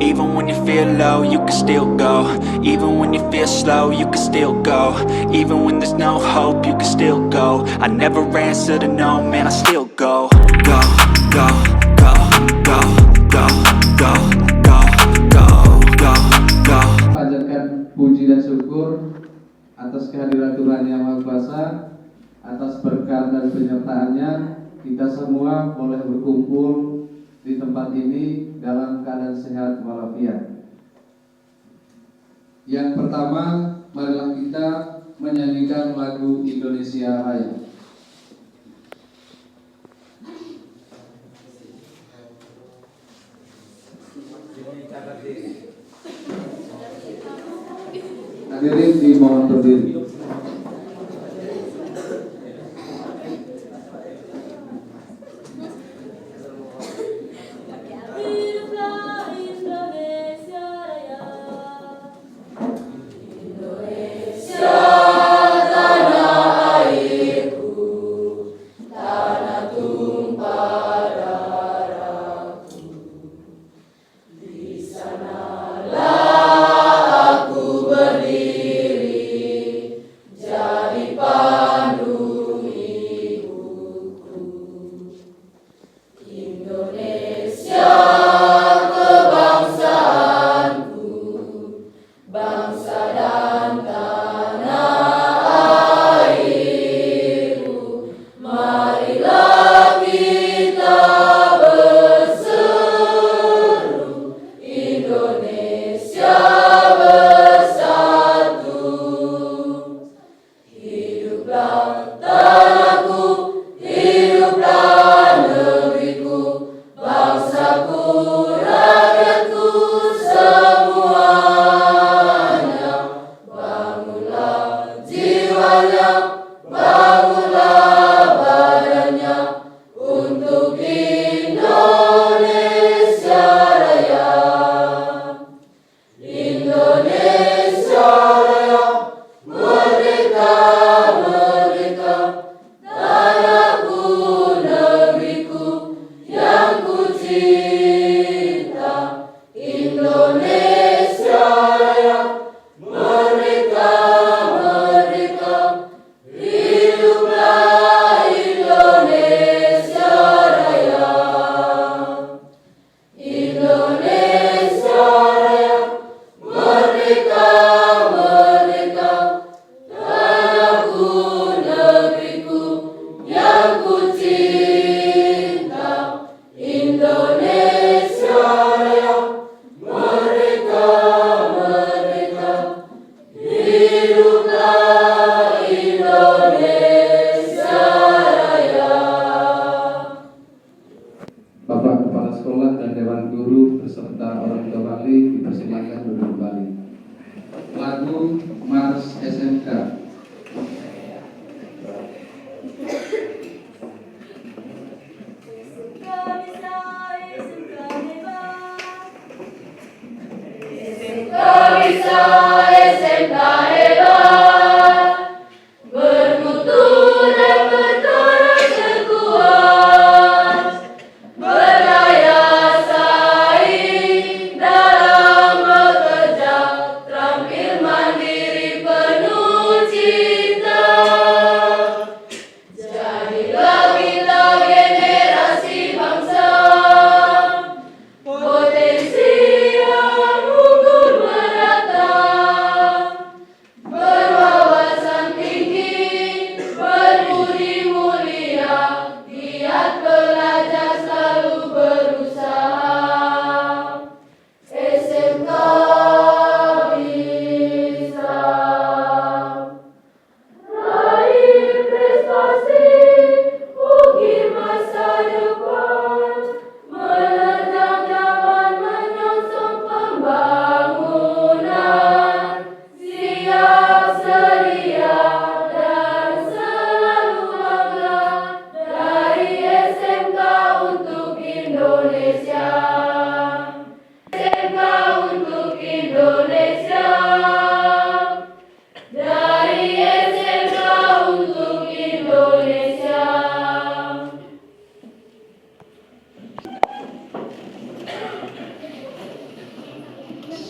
Even when you feel low, you can still go. Even when you feel slow, you can still go. Even when there's no hope, you can still go. I never answer to no, man, I still go. Go, go, go, go, go, go, go, go, go, go. Panjatkan puji dan syukur atas kehadiran Tuhan Yang Maha Kuasa, atas berkat dan penyertaannya. Kita semua boleh berkumpul di tempat ini dalam keadaan sehat walafiat. Yang pertama, marilah kita menyanyikan lagu Indonesia Raya. Hadirin dimohon berdiri. Bapak Kepala Sekolah dan Dewan Guru beserta orang tua wali dipersilakan duduk kembali. Lagu Mars SMK.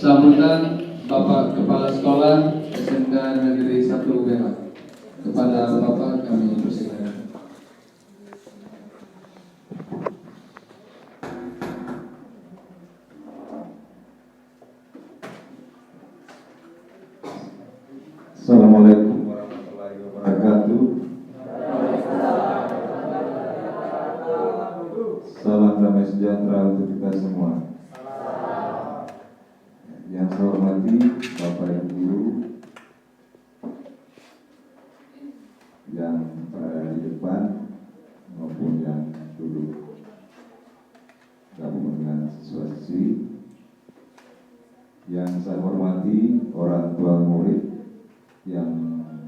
Sambutan Bapak Kepala Sekolah SMK Negeri 1 Bela. Kepada Bapak kami persilakan. Assalamualaikum warahmatullahi wabarakatuh. Salam damai sejahtera untuk kita semua. Yang saya hormati Bapak Ibu Guru yang berada di depan maupun yang duduk gabungan dengan siswa-siswi. Yang saya hormati orang tua murid yang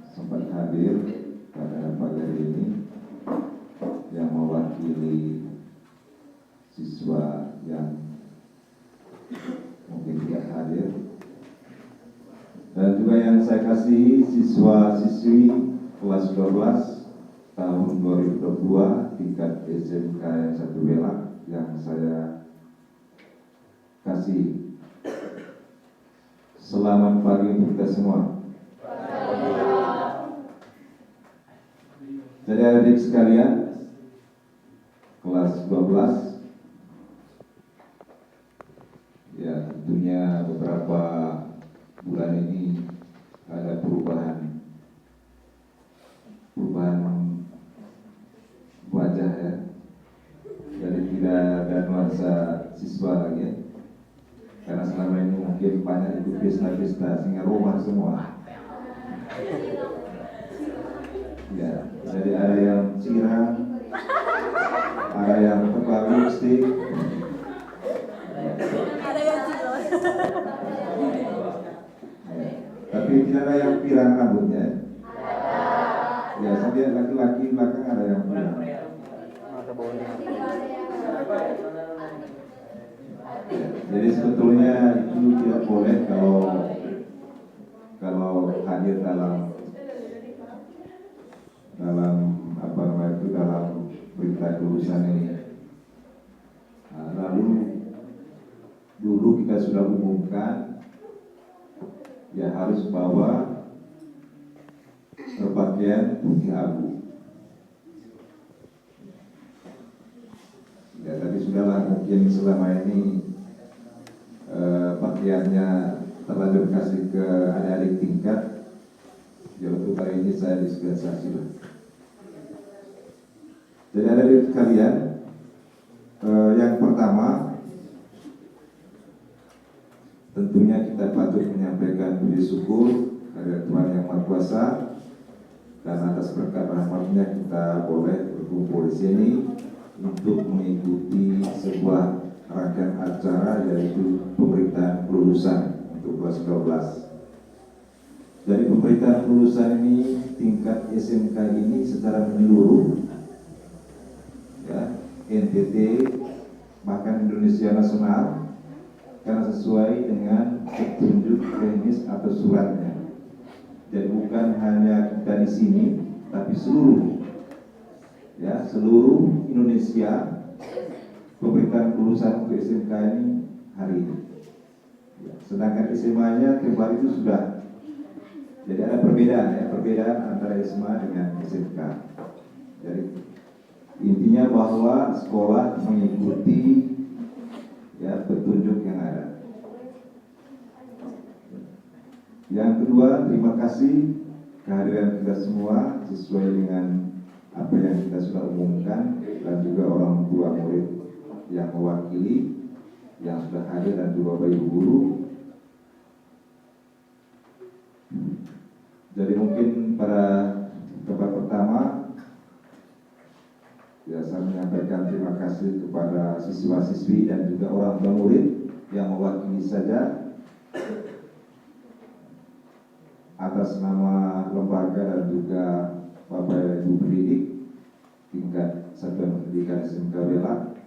sempat hadir pada pagi hari ini, yang mewakili siswa yang mungkin tidak hadir, dan juga yang saya kasihi siswa-siswi kelas 12 tahun 2022 tingkat SMK 1 Bela yang saya kasih. Selamat pagi untuk kita semua. Jadi adik sekalian, kelas 12, ya tentunya beberapa bulan ini ada perubahan wajah ya. Jadi tidak ada nuansa siswa lagi ya. Karena selama ini mungkin banyak ikut pesta-pesta sehingga rumah semua. Ya, jadi ada yang cirang, ada yang pakai lipstik, Ada yang cilok. tapi tidak ada yang pirang rambutnya. Ya, saya lihat laki-laki belakang ada yang pirang. Jadi sebetulnya itu tidak boleh kalau hadir dalam apa namanya itu, dalam berita lulusan ini. Nah, lalu dulu kita sudah umumkan ya harus bawa berpakaian putih abu. Ya tapi sudahlah, mungkin selama ini pakaiannya terlanjur kasih ke adik-adik tingkat. Ya untuk kali ini saya dispensasi lah. Jadi adik-adik sekalian, yang pertama tentunya kita patut menyampaikan puji syukur kepada Tuhan Yang Maha Kuasa, dan atas berkat rahmat-Nya kita boleh berkumpul di sini untuk mengikuti sebuah rangkaian acara, yaitu pemberitaan kelulusan untuk kelas 12. Jadi pemberitaan kelulusan ini tingkat SMK ini secara menyeluruh ya, NTT bahkan Indonesia nasional, karena sesuai dengan petunjuk teknis atau suratnya. Jadi bukan hanya kita di sini, tapi seluruh Indonesia pemberitaan kelulusan untuk SMK ini hari ini. Ya, sedangkan SMA-nya tiap hari itu sudah. Jadi ada perbedaan antara SMA dengan SMK. Jadi intinya bahwa sekolah mengikuti ya petunjuk yang ada. Yang kedua, terima kasih kehadiran kita semua sesuai dengan apa yang kita sudah umumkan, dan juga orang tua murid yang mewakili yang sudah hadir, dan juga Bapak Ibu guru. Jadi mungkin pada tempat pertama ya saya menyampaikan terima kasih kepada siswa-siswi dan juga orang tua murid yang mewakili saja atas nama lembaga dan juga Bapak Ibu pendidik tingkat satuan pendidikan SMK Bela.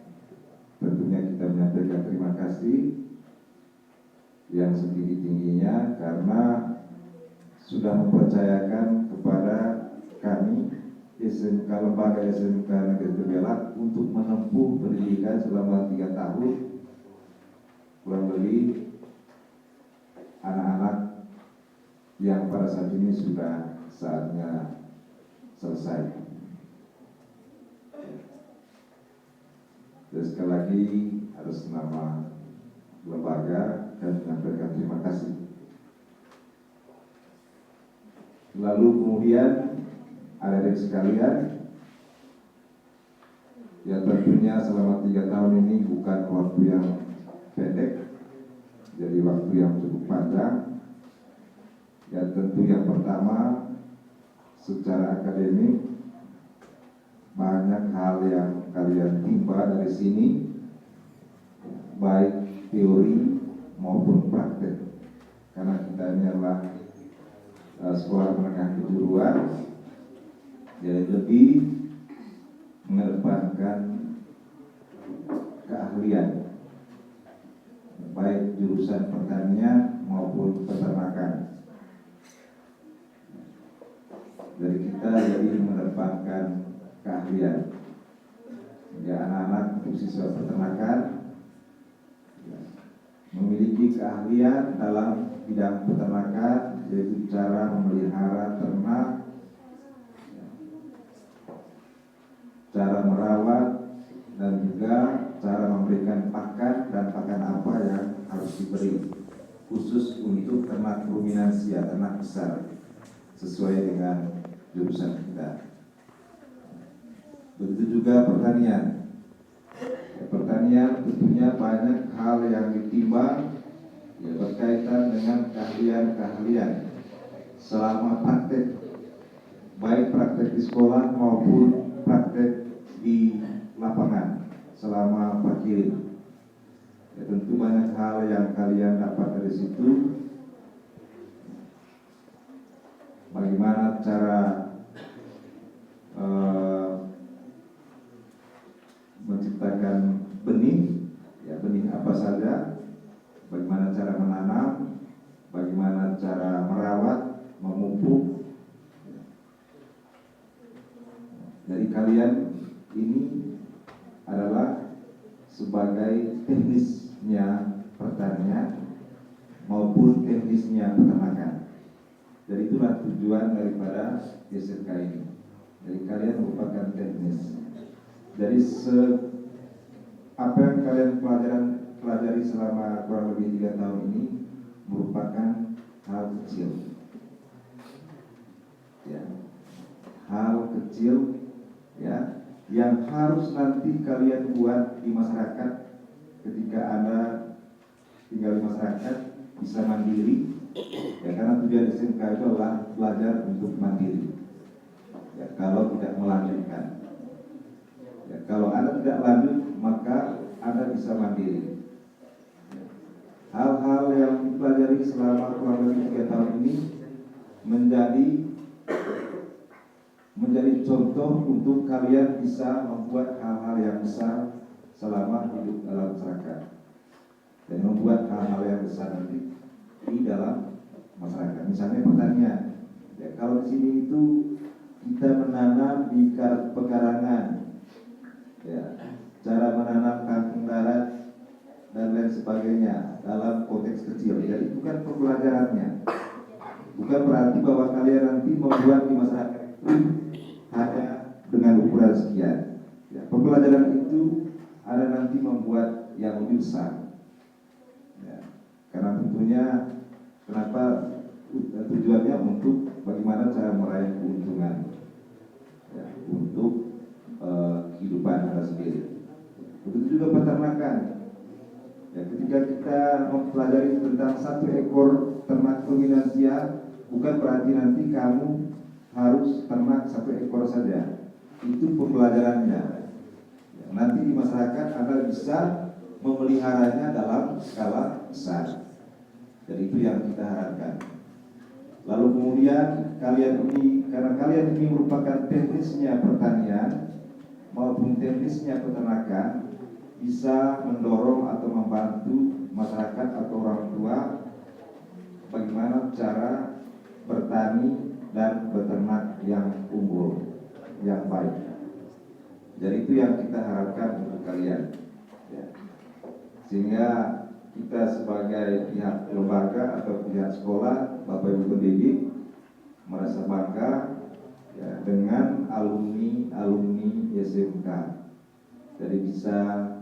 Tentunya kita menyampaikan terima kasih yang setinggi-tingginya karena sudah mempercayakan kepada kami SMK, lembaga SMK Negeri Bela untuk menempuh pendidikan selama 3 tahun kurang lebih yang pada saat ini sudah saatnya selesai. Dan sekali lagi atas nama lembaga kami menyampaikan terima kasih. Lalu kemudian adik-adik sekalian, ya tentunya selama 3 tahun ini bukan waktu yang pendek, jadi waktu yang cukup panjang. Ya tentu yang pertama secara akademik banyak hal yang kalian timba dari sini, baik teori maupun praktek, karena kita ini adalah sekolah menengah kejuruan, jadi lebih mengedepankan keahlian, baik jurusan pertanian maupun peternakan. Dari kita jadi mengedepankan keahlian. Ya, anak-anak untuk siswa peternakan memiliki keahlian dalam bidang peternakan, yaitu cara memelihara ternak, cara merawat, dan juga cara memberikan pakan dan pakan apa yang harus diberi, khusus untuk ternak ruminansia, ternak besar, sesuai dengan jurusan kita. Begitu juga pertanian. Pertanian tentunya banyak hal yang ditimbang, ya, berkaitan dengan keahlian-keahlian selama praktek, baik praktek di sekolah maupun praktek di lapangan selama parkirin. Ya, tentu banyak hal yang kalian dapat dari situ. Bagaimana cara menciptakan benih, ya benih apa saja, bagaimana cara menanam, bagaimana cara merawat, memupuk. Dari kalian ini adalah sebagai teknisnya pertanian maupun teknisnya peternakan. Jadi itulah tujuan daripada SMK ini. Jadi kalian merupakan teknis. Jadi apa yang kalian pelajari selama kurang lebih 3 tahun ini merupakan hal kecil. Ya, hal kecil, ya, yang harus nanti kalian buat di masyarakat ketika Anda tinggal di masyarakat bisa mandiri. Ya, karena tujuan SMK itu adalah belajar untuk mandiri. Ya, kalau tidak melanjutkan. Ya, kalau Anda tidak lanjut, maka Anda bisa mandiri. Hal-hal yang dipelajari selama kurang lebih 3 tahun ini menjadi contoh untuk kalian bisa membuat hal-hal yang besar selama hidup dalam masyarakat, dan membuat hal-hal yang besar nanti di dalam masyarakat. Misalnya pertanian. Ya, kalau di sini itu kita menanam di pekarangan. Ya, cara menanam kangkung darat dan lain sebagainya dalam konteks kecil. Jadi bukan pembelajarannya, bukan berarti bahwa kalian nanti membuat di masyarakat itu hanya dengan ukuran sekian. Ya, pembelajaran itu ada nanti membuat yang lebih besar. Ya, karena tentunya kenapa tujuannya untuk bagaimana cara meraih keuntungan, ya, untuk kehidupan Anda sendiri. Begitu juga peternakan. Ya, ketika kita mempelajari tentang 1 ekor ternak ruminansia, bukan berarti nanti kamu harus ternak 1 ekor saja. Itu pembelajarannya. Ya, nanti di masyarakat Anda bisa memeliharanya dalam skala besar. Jadi itu yang kita harapkan. Lalu kemudian kalian ini, karena kalian ini merupakan teknisnya pertanian maupun teknisnya peternakan, bisa mendorong atau membantu masyarakat atau orang tua bagaimana cara bertani dan beternak yang unggul, yang baik. Jadi itu yang kita harapkan untuk kalian, ya. Sehingga kita sebagai pihak lembaga atau pihak sekolah, Bapak Ibu pendidik merasa bangga ya, dengan alumni SMK. Jadi bisa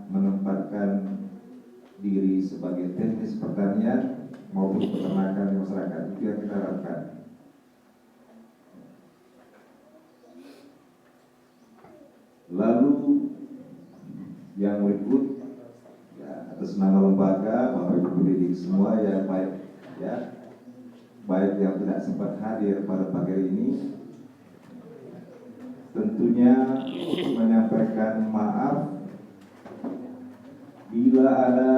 menempatkan diri sebagai teknis pertanian maupun peternakan di masyarakat. Itu yang kita harapkan. Lalu yang berikut ya, atas nama lembaga, Bapak Ibu pendidik semua yang baik yang tidak sempat hadir pada pagi ini, tentunya menyampaikan maaf bila ada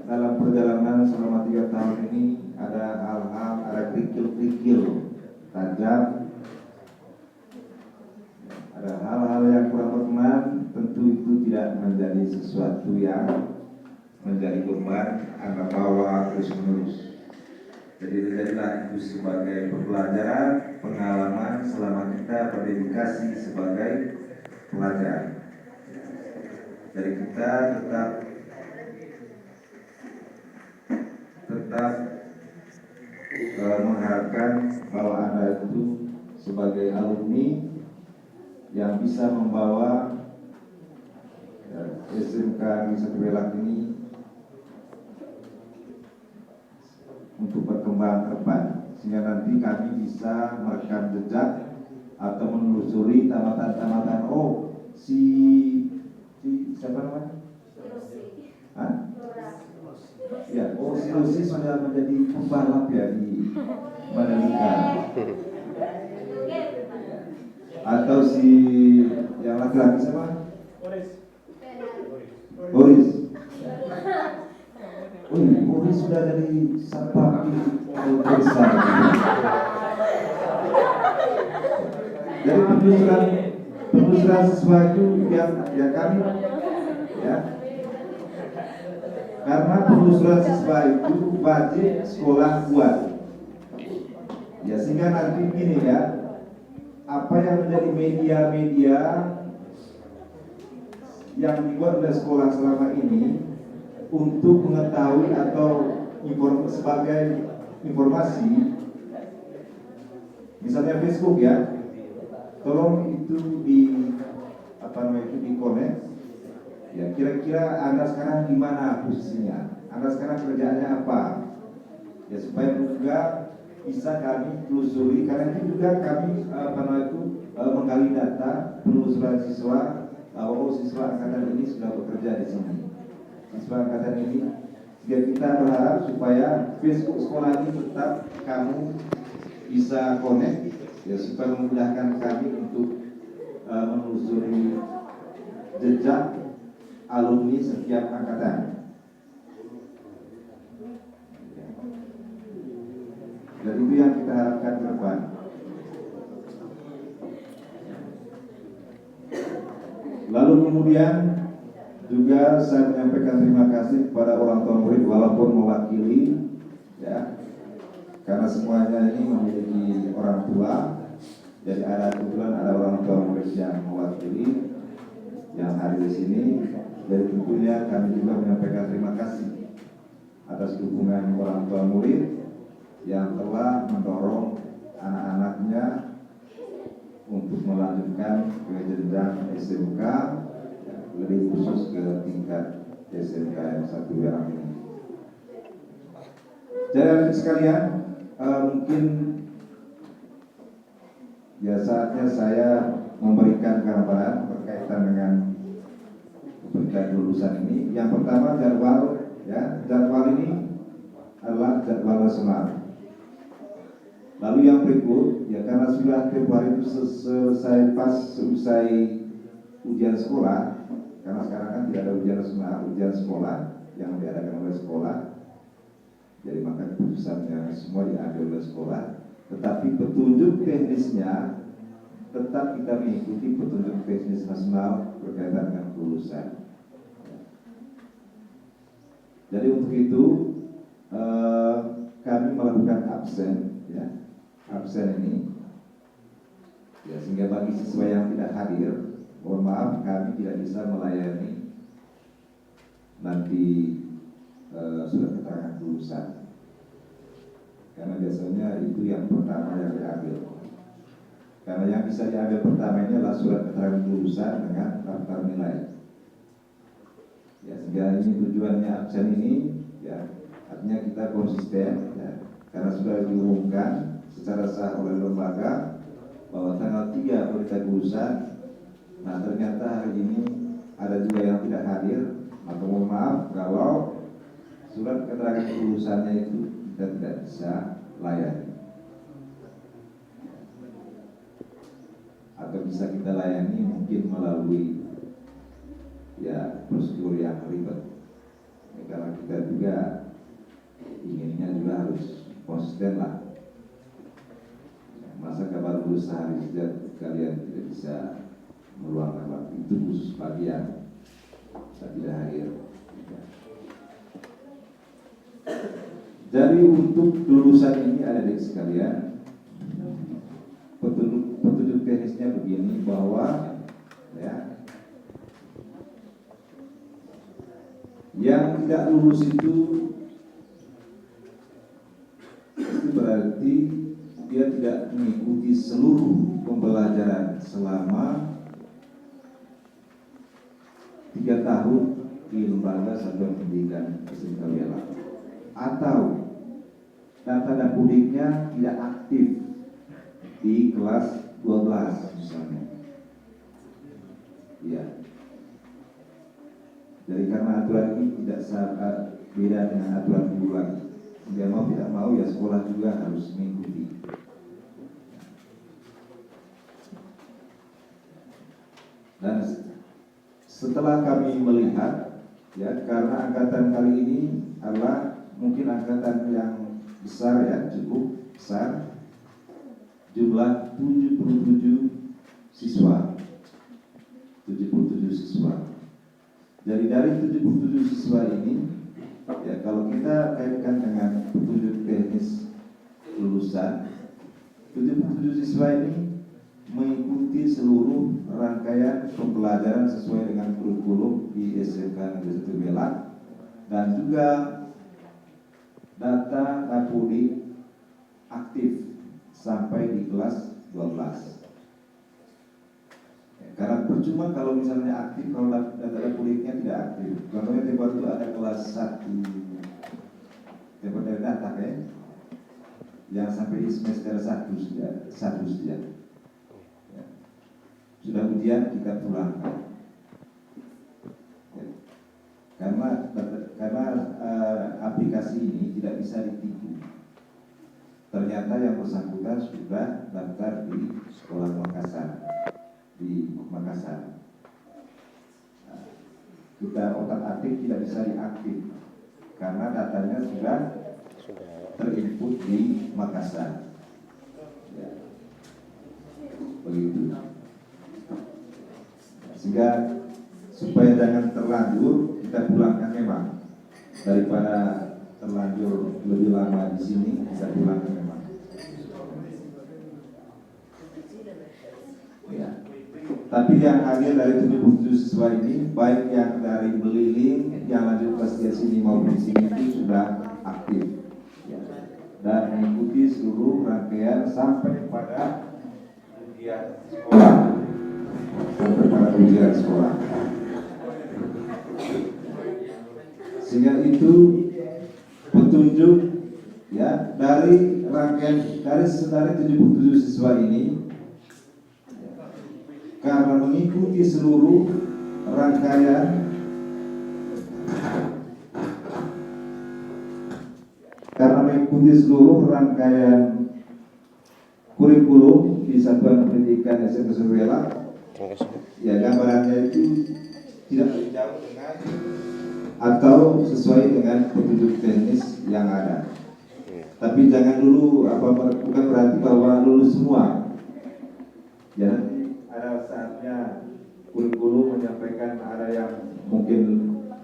dalam perjalanan selama 3 tahun ini ada hal-hal, ada kerikil-kerikil tajam, ada hal-hal yang kurang berkenan. Tentu itu tidak menjadi sesuatu yang menjadi beban Anda bawa terus-menerus. Jadi jadilah itu sebagai pembelajaran, pengalaman selama kita berdedikasi sebagai pelajar. Jadi kita tetap mengharapkan bahwa Anda itu sebagai alumni yang bisa membawa SMK Negeri 1 Belak ini untuk berkembang ke depan, sehingga nanti kami bisa merekam jejak atau menelusuri tamatan-tamatan. Oh, si siapa namanya? Hah? Ya, oh si Lucy sudah menjadi pembalap ya di Mandalika. Atau si yang laki-laki siapa? Boris. Boris sudah dari Sabang besar. Jadi penelusuran sesuatu yang kami ya. Karena penelusuran siswa itu wajib sekolah buat. Ya sehingga nanti gini ya, apa yang menjadi media-media yang dibuat oleh sekolah selama ini untuk mengetahui atau sebagai informasi, misalnya Facebook ya, tolong itu di connect. Ya kira-kira Anda sekarang di mana posisinya? Anda sekarang kerjaannya apa? Ya supaya juga bisa kami telusuri, karena itu juga kami menggali data penelusuran siswa. Siswa angkatan ini sudah bekerja di sini. Siswa angkatan ini, sehingga kita berharap supaya Facebook sekolah ini tetap kamu bisa connect, ya supaya memudahkan kami untuk menelusuri jejak alumni setiap angkatan. Dan itu yang kita harapkan ke depan. Lalu kemudian juga saya menyampaikan terima kasih kepada orang tua murid walaupun mewakili ya, karena semuanya ini memiliki orang tua. Jadi kebetulan ada orang tua murid yang mewakili yang hadir di sini. Jadi tentunya kami juga menyampaikan terima kasih atas dukungan orang tua murid yang telah mendorong anak-anaknya untuk melanjutkan ke jenjang SMK, lebih khusus ke tingkat SMK yang 1 Belak ini. Jadi sekalian, mungkin ya saatnya saya memberikan gambaran berkaitan dengan berkait lulusan ini. Yang pertama jadwal ini adalah jadwal nasional. Lalu yang berikut, ya karena sudah Februari itu selesai ujian sekolah, karena sekarang kan tidak ada ujian nasional, ujian sekolah yang diadakan oleh sekolah. Jadi maka keputusannya semua diambil oleh sekolah. Tetapi petunjuk teknisnya tetap kita mengikuti petunjuk teknis nasional berkaitan dengan kelulusan. Jadi untuk itu kami melakukan absen ini ya, sehingga bagi siswa yang tidak hadir, mohon maaf kami tidak bisa melayani nanti surat keterangan lulusan. Karena biasanya itu yang pertama yang diambil. Karena yang bisa diambil pertama ini adalah surat keterangan lulusan dengan daftar nilai. Ya, sehingga ini tujuannya absen ini, ya, artinya kita konsisten, ya, karena sudah diumumkan secara sah oleh lembaga bahwa tanggal 3 berita lulusan. Nah, ternyata hari ini ada juga yang tidak hadir, maka mohon maaf kalau surat keterangan lulusannya itu kita tidak bisa layani, atau bisa kita layani mungkin melalui ya prosedur yang ribet, ya, karena kita juga inginnya juga harus konsisten lah. Masa kabar lulus sehari saja kalian tidak bisa meluangkan waktu itu khusus bagian saya tidak hadir. Jadi untuk lulusan ini ada adik sekalian, petunjuk teknisnya begini bahwa ya, yang tidak lulus itu berarti dia tidak mengikuti seluruh pembelajaran selama 3 tahun di lembaga satuan pendidikan SMK Wela, atau data dan pudiknya tidak aktif di kelas 12 misalnya. Ya. Jadi karena aturan ini tidak sangat beda dengan aturan guru lagi. Dia mau tidak mau ya sekolah juga harus mengikuti. Dan setelah kami melihat, ya, karena angkatan kali ini adalah mungkin angkatan yang besar, ya, cukup besar, jumlah 77 siswa. 77 siswa. Jadi dari 77 siswa ini, ya, kalau kita kaitkan dengan petunjuk teknis lulusan, 77 siswa ini mengikuti seluruh rangkaian pembelajaran sesuai dengan kurikulum di SMK Negeri 1 Wela, dan juga data Napudi aktif sampai di kelas 12. Ya, karena percuma kalau misalnya aktif kalau data Napudiknya tidak aktif. Contohnya tempat itu ada kelas 1 tempat dari data, ya, yang sampai di semester 1 sudah. Sudah ujian kita pulangkan, ya. Karena aplikasi ini tidak bisa ditipu. Ternyata yang bersangkutan sudah daftar di sekolah Makassar, di Makassar. Nah, kita otak-atik tidak bisa diaktif karena datanya sudah terinput di Makassar, ya. Begitu. Sehingga supaya jangan terlanjur kita pulangkan memang, daripada terlanjur lebih lama di sini kita pulangkan memang. Ya. Tapi yang hadir dari 77 siswa ini, baik yang dari Beliling, yang lanjut kelas di sini maupun di sini itu sudah aktif, ya, dan mengikuti seluruh rangkaian sampai pada ujian sekolah. Ujian sekolah. Sehingga itu petunjuk, ya, dari rangkaian dari 77 siswa ini, karena mengikuti seluruh rangkaian kurikulum di Satuan Pendidikan SMK Wela, ya, gambarannya itu tidak lebih jauh dengan atau sesuai dengan petunjuk teknis yang ada. Tapi jangan dulu bukan berarti bahwa lulus semua. Ya, nanti ada saatnya kurikulum menyampaikan ada yang mungkin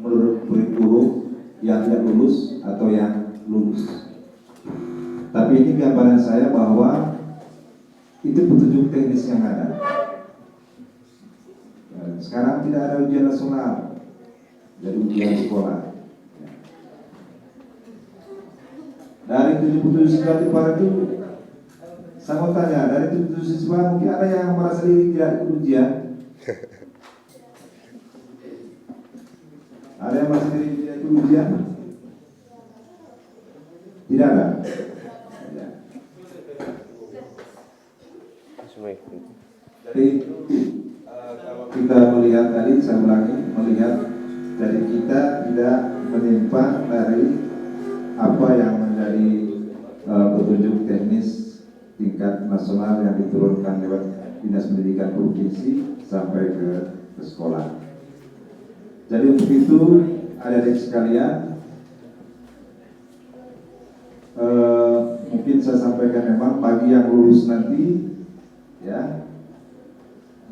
menurut kurikulum yang tidak lulus atau yang lulus. Tapi ini gambaran saya bahwa itu petunjuk teknis yang ada. Sekarang tidak ada ujian nasional, jadi ujian sekolah. Dari 77 siswa kemarin itu, saya mau tanya, dari 77 siswa mungkin ada yang merasa diri tidak ikut ujian? Ada yang merasa diri tidak ikut ujian? Tidak ada. Ya. Jadi kalau kita melihat tadi, saya ulangi, melihat dari kita tidak menyimpang dari apa yang menjadi petunjuk teknis tingkat nasional yang diturunkan lewat Dinas Pendidikan Provinsi sampai ke sekolah. Jadi untuk itu adik-adik sekalian, mungkin saya sampaikan memang bagi yang lulus nanti, ya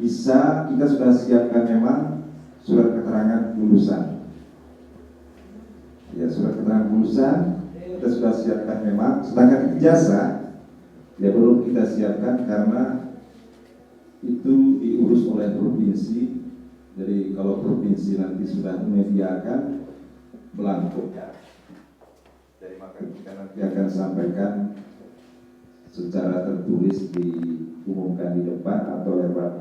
bisa kita sudah siapkan memang surat keterangan lulusan. Ya, surat keterangan lulusan kita sudah siapkan memang. Sedangkan ijazah ya belum kita siapkan karena itu diurus oleh provinsi. Jadi kalau provinsi nanti sudah menyediakan belangko, jadi maka kita nanti akan sampaikan secara tertulis, diumumkan di depan atau lewat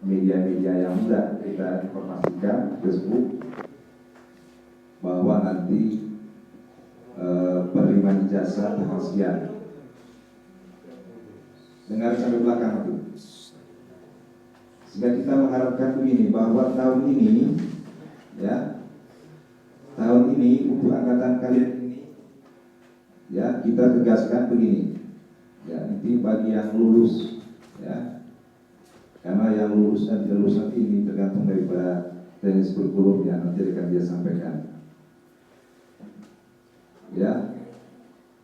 media-media yang sudah kita informasikan, Facebook, bahwa nanti penerimaan ijazah tanggal sekian. Dengar sampai belakang itu. Sehingga kita mengharapkan begini, bahwa tahun ini, ya, tahun ini untuk angkatan kalian ini, ya kita tegaskan begini, ya ini bagi yang lulus, ya, karena yang lulus dan tidak lulus nanti ini tergantung daripada teknis kurikulum yang nanti akan dia sampaikan. Ya,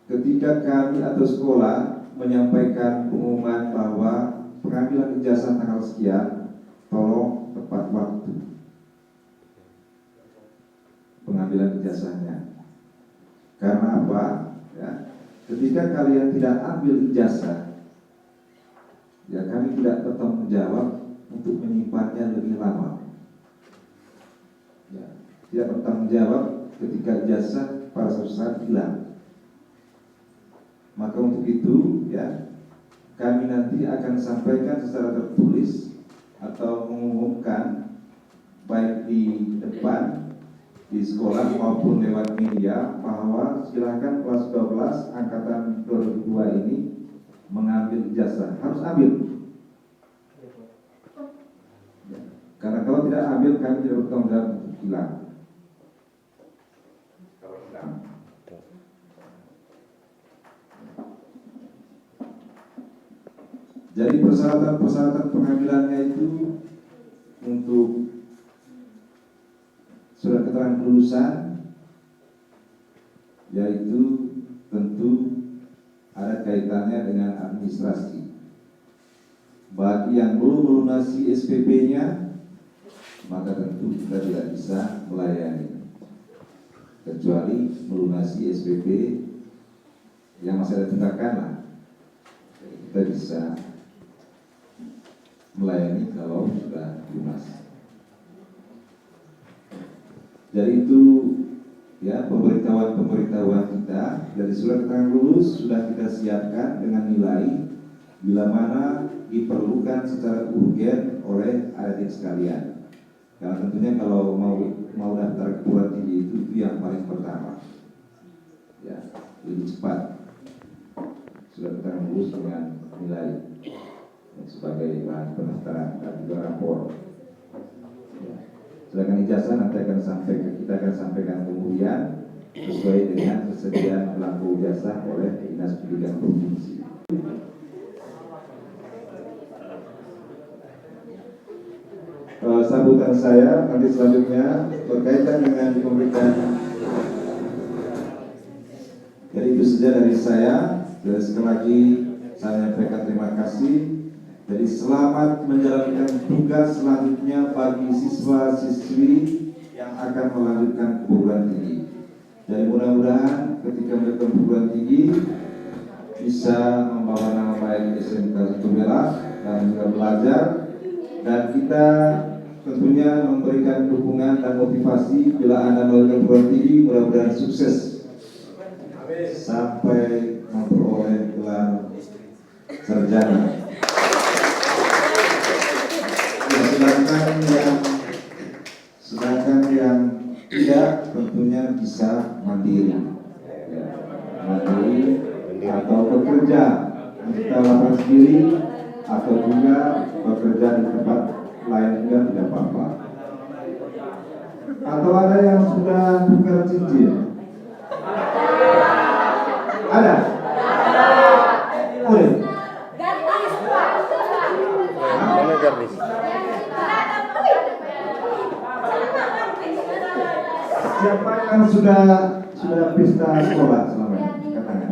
ketika kami atau sekolah menyampaikan pengumuman bahwa pengambilan ijazah tanggal sekian, tolong tepat waktu pengambilan ijazahnya. Karena apa? Ya, ketika kalian tidak ambil ijazah, ya kami tidak bertanggung jawab untuk menyimpannya lebih lama. Ya, tidak bertanggung jawab ketika ijazah pada suatu saat hilang. Maka untuk itu, ya, kami nanti akan sampaikan secara tertulis atau mengumumkan baik di depan di sekolah maupun lewat media bahwa silakan kelas 12 angkatan 2002 ini mengambil ijazah, harus ambil. Ya. Karena kalau tidak ambil kami tidak bertanggung jawab untuk hilang. Kalau hilang. Jadi persyaratan pengambilannya itu untuk surat keterangan kelulusan, yaitu tentu ada kaitannya dengan administrasi. Bagi yang belum melunasi SPP-nya, maka tentu kita tidak bisa melayani, kecuali melunasi SPP yang masih ada tunggakan lah. Kita bisa melayani kalau sudah lunas. Jadi itu ya pemberitahuan kita dari surat keterangan lulus sudah kita siapkan dengan nilai bila mana diperlukan secara urgen oleh adik sekalian. Karena tentunya kalau mau daftar ke perguruan tinggi itu yang paling pertama. Ya, lebih cepat. Surat keterangan lulus dengan nilai sebagai bahan pendaftaran dan juga rapor. Sedangkan ijazah nanti kita akan sampaikan kemudian sesuai dengan kesediaan belangko ijazah oleh Dinas Pendidikan Provinsi. Sambutan saya nanti selanjutnya berkaitan dengan pemberitaan. Jadi itu saja dari saya. Dan sekali lagi saya menyampaikan terima kasih. Jadi selamat menjalankan tugas selanjutnya bagi siswa-siswi yang akan melanjutkan ke perguruan tinggi. Jadi mudah-mudahan ketika mereka perguruan tinggi bisa membawa nama baik SMK Situbondo dan juga belajar, dan kita tentunya memberikan dukungan dan motivasi bila Anda melanjutkan perguruan tinggi, mudah-mudahan sukses. sampai memperoleh gelar sarjana. Ya, sedangkan yang tidak tentunya bisa mandiri, ya, mandiri atau bekerja kita lakukan sendiri atau juga bekerja di tempat lain juga tidak apa-apa. Atau ada yang sudah tukar cincin? Ada? Boleh? Siapa yang sudah pesta sekolah selama ini? Katakan.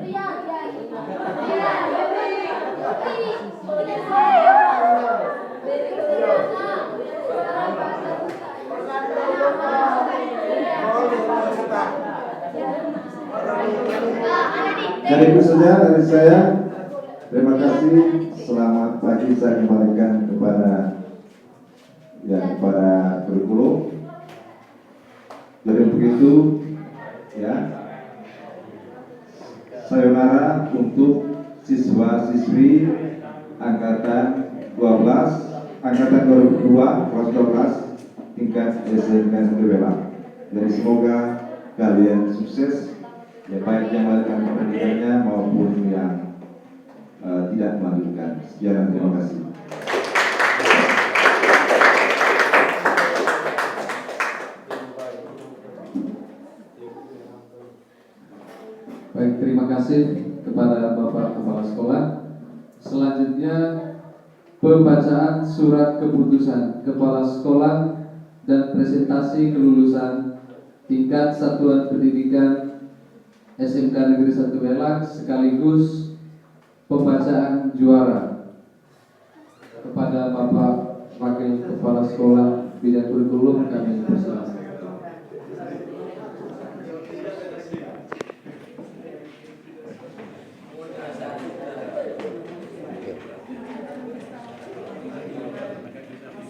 Jadi itu saja dari saya. Terima kasih. Selamat pagi saya kembalikan kepada kurikulum. Jadi begitu, ya. Sayonara untuk siswa-siswi angkatan 12, angkatan 2002, kelas 12, tingkat SMK Negeri Welang. Jadi semoga kalian sukses, ya, baik yang melanjutkan pendidikannya maupun yang tidak melanjutkan. Sekian dan terima kasih. Baik, terima kasih kepada Bapak Kepala Sekolah. Selanjutnya pembacaan surat keputusan Kepala Sekolah dan presentasi kelulusan tingkat satuan pendidikan SMK Negeri 1 Welang sekaligus pembacaan juara. Kepada Bapak Wakil Kepala Sekolah Bidang Kurikulum kami persilakan.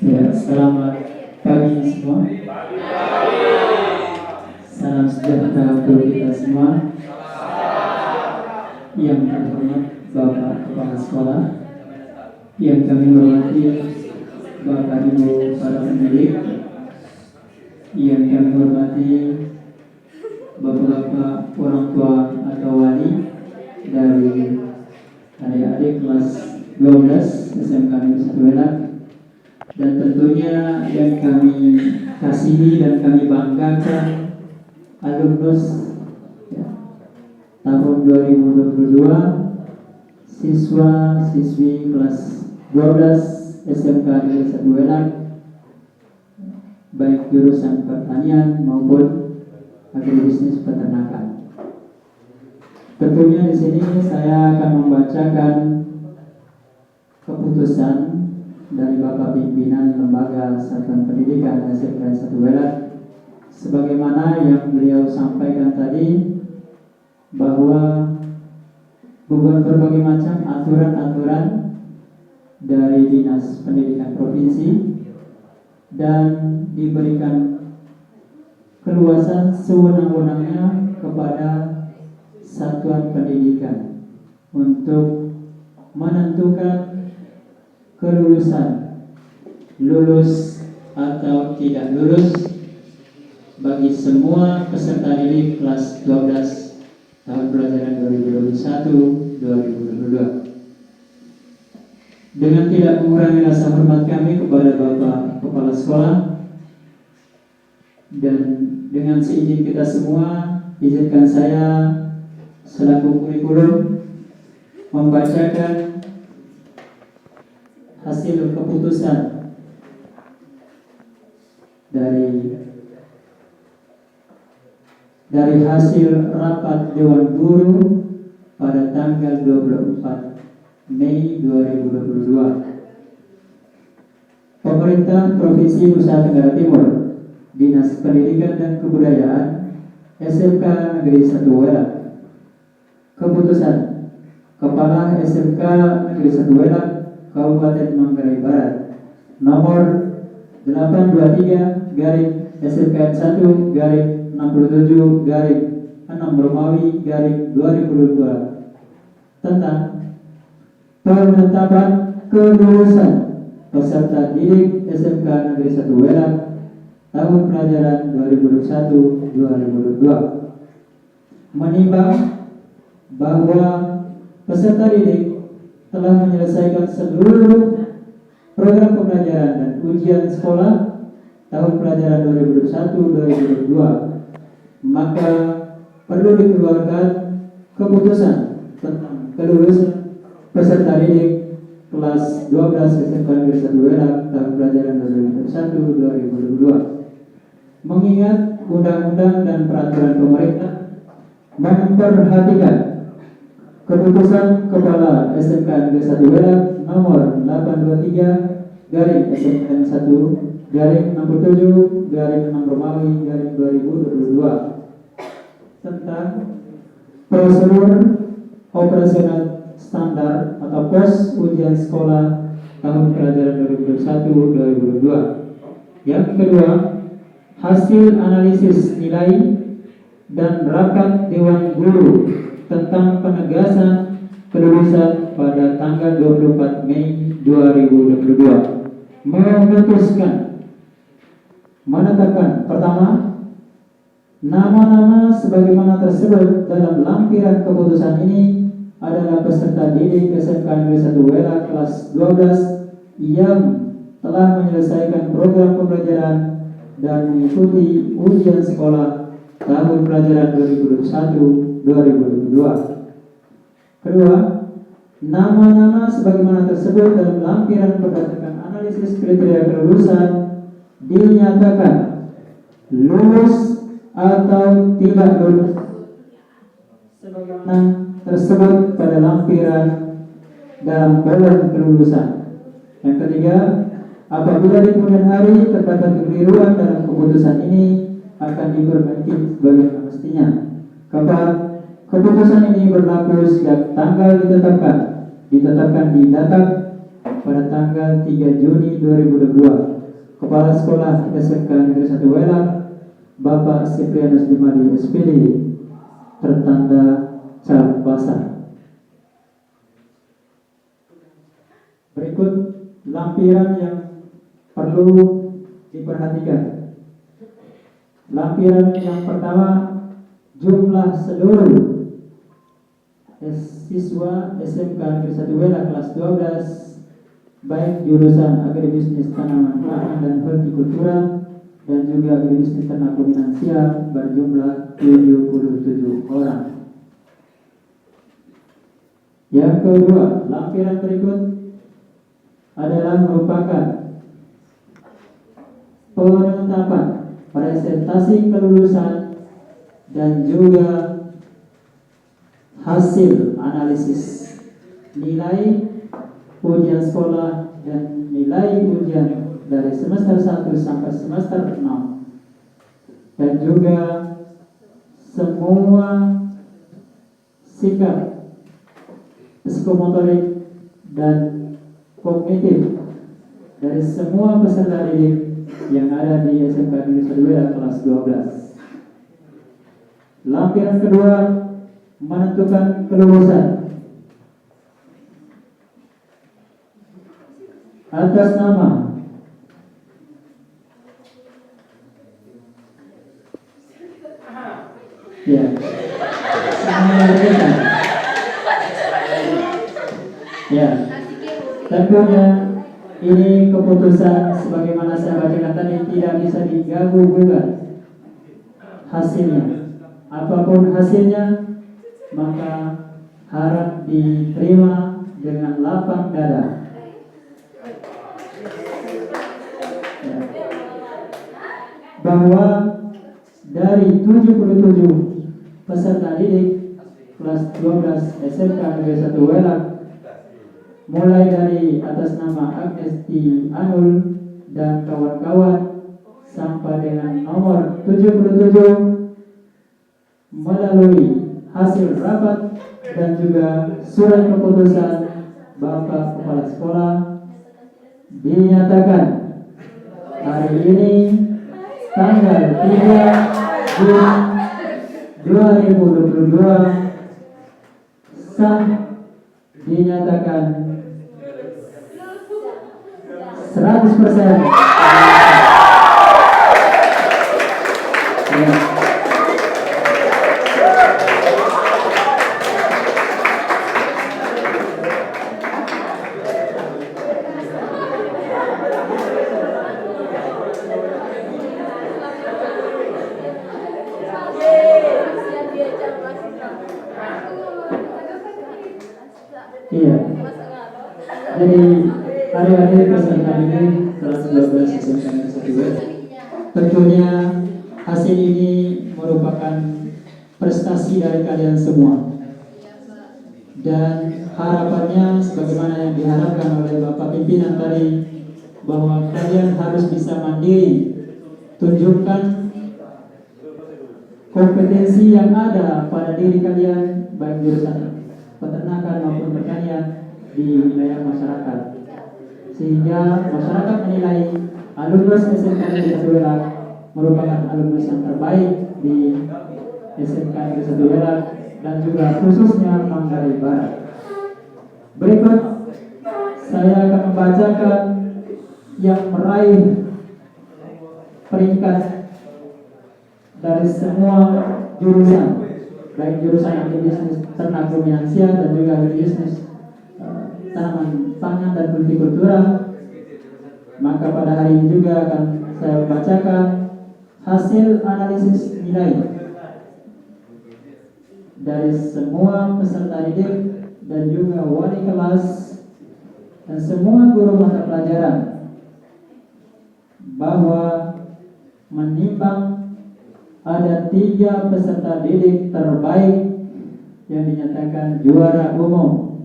Ya, selamat pagi semua. Salam sejahtera untuk kita semua. Yang terhormat Bapak Kepala Sekolah, yang kami hormati Bapak Ibu para pendidik, yang kami hormati Bapak-bapak orang tua atau wali dari adik-adik kelas 12 SMK Negeri 1 Welang. Dan tentunya yang kami kasihi dan kami banggakan alumnus, ya, tahun 2022 siswa-siswi kelas 12 SMK Negeri 1 Welang, baik jurusan pertanian maupun agribisnis peternakan. Tentunya di sini saya akan membacakan keputusan dari Bapak Pimpinan Lembaga Satuan Pendidikan SMK 1 Welang, sebagaimana yang beliau sampaikan tadi, bahwa berbagai macam aturan-aturan dari Dinas Pendidikan Provinsi dan diberikan keluasan sewenang-wenangnya kepada satuan pendidikan untuk menentukan kelulusan, lulus atau tidak lulus bagi semua peserta didik kelas 12 tahun pelajaran 2021-2022. Dengan tidak mengurangi rasa hormat kami kepada Bapak Kepala Sekolah, dan dengan seizin kita semua, izinkan saya selaku kurikulum membacakan hasil keputusan dari hasil rapat Dewan Guru pada tanggal 24 Mei 2022. Pemerintah Provinsi Nusa Tenggara Timur, Dinas Pendidikan dan Kebudayaan SMK Negeri 1 Welang. Keputusan Kepala SMK Negeri 1 Welang Kabupaten Manggarai Barat nomor 823 garing SMK 1 garing 67 garing 6/2022 tentang penetapan kelulusan peserta didik SMK Negeri 1 Welang tahun pelajaran 2021-2022. Menimbang bahwa peserta didik telah menyelesaikan seluruh program pembelajaran dan ujian sekolah tahun pelajaran 2021-2022, maka perlu dikeluarkan keputusan tentang kelulusan peserta didik kelas 12 SMK Negeri 1 Welang tahun pelajaran 2021-2022. Mengingat undang-undang dan peraturan pemerintah memperhatikan keputusan Kepala SMK Negeri 1 Welang nomor 823/1/67/6/2022 tentang prosedur operasional standar atau pos ujian sekolah tahun pelajaran 2021-2022. Yang kedua, hasil analisis nilai dan rapat Dewan Guru tentang penegasan kelulusan pada tanggal 24 Mei 2022 memutuskan menetapkan pertama, nama-nama sebagaimana tersebut dalam lampiran keputusan ini adalah peserta didik SMK Negeri 1 Welang kelas 12 yang telah menyelesaikan program pembelajaran dan mengikuti ujian sekolah tahun pelajaran 2021-2022. Kedua, nama-nama sebagaimana tersebut dalam lampiran berdasarkan analisis kriteria kelulusan dinyatakan lulus atau tidak lulus sebagaimana tersebut pada lampiran dalam kolom kelulusan. Yang ketiga, apabila di kemudian hari terdapat kekeliruan dalam keputusan ini akan diperbaiki sebagaimana mestinya. Keempat, keputusan ini berlaku sejak tanggal ditetapkan di data pada tanggal 3 Juni 2022. Kepala Sekolah SMK Negeri 1 Welang Bapak Siprianus Dimadi SPD tertanda cap basah. Berikut lampiran yang perlu diperhatikan. Lampiran yang pertama, jumlah seluruh siswa SMK Negeri 1 Welang kelas 12 baik jurusan agribisnis tanaman pangan dan hortikultura dan juga agribisnis ternak ruminansia berjumlah 77 orang. Yang kedua, lampiran berikut adalah merupakan penetapan presentasi kelulusan dan juga hasil analisis nilai ujian sekolah dan nilai ujian dari semester 1 sampai semester 6 dan juga semua sikap psikomotorik dan kognitif dari semua peserta didik yang ada di SMK Negeri 1 Welang kelas 12. Lampiran kedua, menentukan kelulusan atas nama ya tentunya ini keputusan sebagaimana saya bacakan tadi tidak bisa diganggu gugat hasilnya. Apapun hasilnya maka harap diterima dengan lapang dada. Ya. Bahwa dari 77 peserta didik kelas 12 SMK Negeri 1 Welang mulai dari atas nama Agesti Anul dan kawan-kawan sampai dengan nomor 77 melalui hasil rapat dan juga surat keputusan Bapak Kepala Sekolah dinyatakan hari ini tanggal 3 Juni 2022 sah dinyatakan 100%. Ya. Iya. Jadi adik-adik peserta ini kelas 12 SMK Negeri 1 tentunya hasil ini merupakan prestasi dari kalian semua. Dan harapannya sebagaimana yang diharapkan oleh Bapak Pimpinan tadi, bahwa kalian harus bisa mandiri, tunjukkan kompetensi yang ada pada diri kalian, baik jurusan peternakan maupun pertanian di wilayah masyarakat, sehingga masyarakat menilai alumnus SMK Negeri 1 Werak merupakan alumnus yang terbaik di SMK Negeri 1 Werak dan juga khususnya Manggarai Barat. Berikut saya akan membacakan yang meraih peringkat dari semua jurusan, baik jurusan agribisnis ternak ruminansia dan juga agribisnis tanaman pangan dan hortikultura. Maka pada hari ini juga akan saya bacakan hasil analisis nilai dari semua peserta didik dan juga wali kelas dan semua guru mata pelajaran, bahwa menimbang ada 3 peserta didik terbaik yang dinyatakan juara umum,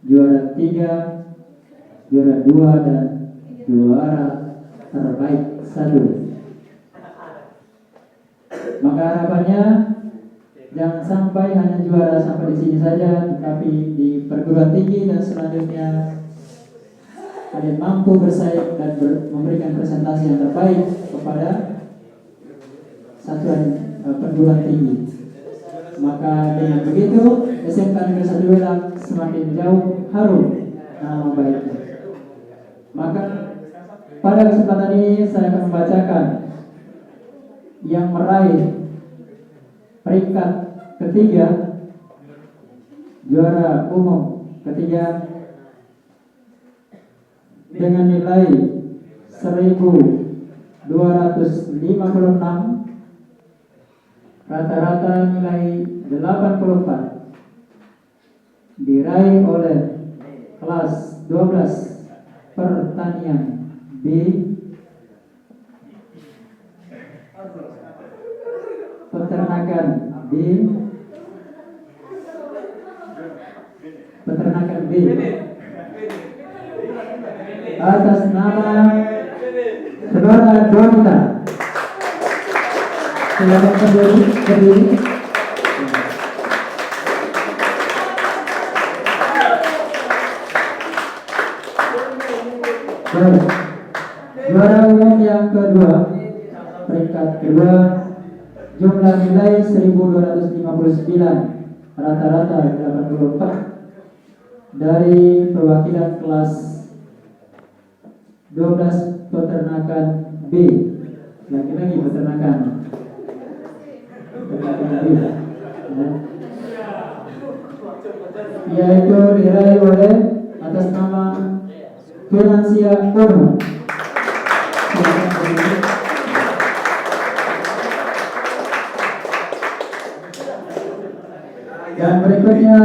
juara 3, juara 2 dan juara terbaik 1. Maka harapannya jangan sampai hanya juara sampai di sini saja, tetapi di perguruan tinggi dan selanjutnya kalian mampu bersaing dan memberikan presentasi yang terbaik kepada satuan perguruan tinggi. Maka dengan begitu SMK Negeri 1 Werak semakin jauh harum nama baiknya. Maka pada kesempatan ini saya akan membacakan yang meraih peringkat ketiga, juara umum ketiga dengan nilai 1256, rata-rata nilai 84, diraih oleh kelas 12 pertanian B, peternakan B, atas nama Saudara Donita. Silakan berdiri. Baik. Juara umum yang kedua, peringkat kedua, jumlah nilai 1259, rata-rata 84, dari perwakilan kelas 12 peternakan B, lagi-lagi peternakan B, yaitu diraih oleh atas nama Finansia Ono. Dan berikutnya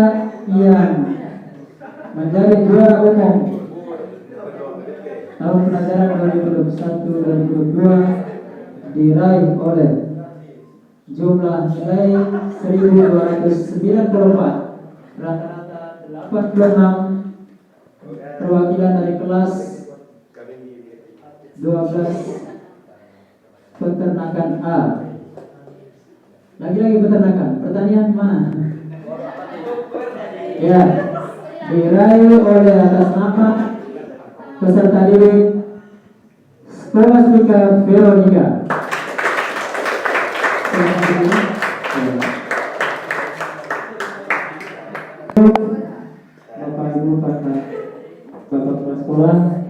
yang menjadi juara umum tahun pelajaran 2021-2022 diraih oleh jumlah nilai 1294, rata-rata 86, perwakilan dari kelas 12 peternakan A. Lagi-lagi peternakan, pertanian mana? Ya, diraih oleh atas nama peserta didik Skolastika Veronica. sekolah.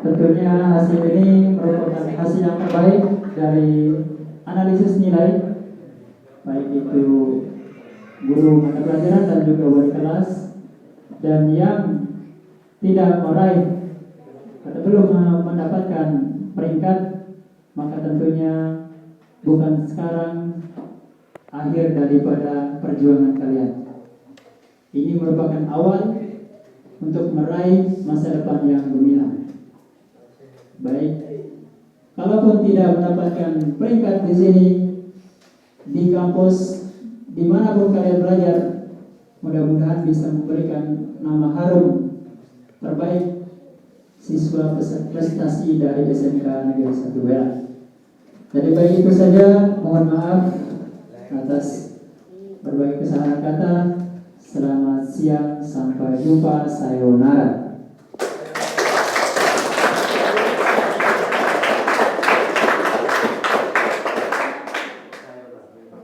Tentunya hasil ini merupakan hasil yang terbaik dari analisis nilai, baik itu guru mata pelajaran dan juga wali kelas. Dan yang tidak meraih atau belum mendapatkan peringkat, maka tentunya bukan sekarang akhir daripada perjuangan kalian. Ini merupakan awal untuk meraih masa depan yang gemilang. Baik, kalaupun tidak mendapatkan peringkat di sini, di kampus dimanapun kalian belajar, mudah-mudahan bisa memberikan nama harum terbaik siswa prestasi dari SMK Negeri 1 Welang. Jadi baik itu saja, mohon maaf atas berbagai kesalahan kata. Selamat siang, sampai jumpa, sayonara.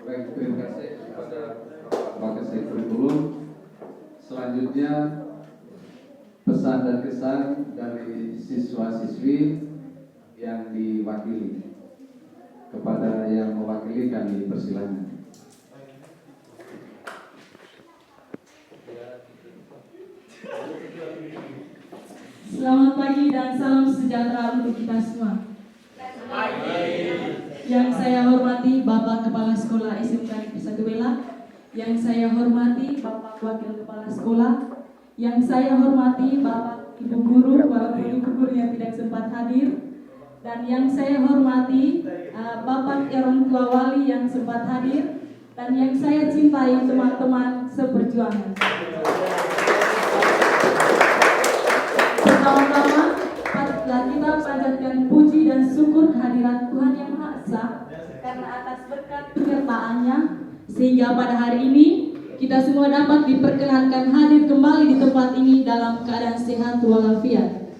Baik, terima kasih kepada Pak Kasih Kurikulum. Selanjutnya pesan dan kesan dari siswa-siswi yang diwakili. Kepada yang mewakili kami persilakan. Selamat pagi dan salam sejahtera untuk kita semua. Yang saya hormati Bapak Kepala Sekolah SMK Negeri 1 Welang, yang saya hormati Bapak Wakil Kepala Sekolah, yang saya hormati Bapak Ibu Guru walaupun Ibu Guru yang tidak sempat hadir, dan yang saya hormati Bapak orang tua wali yang sempat hadir, dan yang saya cintai teman-teman seperjuangan. Pertama-tama, patutlah kita panjatkan puji dan syukur kehadiran Tuhan Yang Maha Esa karena atas berkat penyertaannya, sehingga pada hari ini kita semua dapat diperkenankan hadir kembali di tempat ini dalam keadaan sehat walafiat.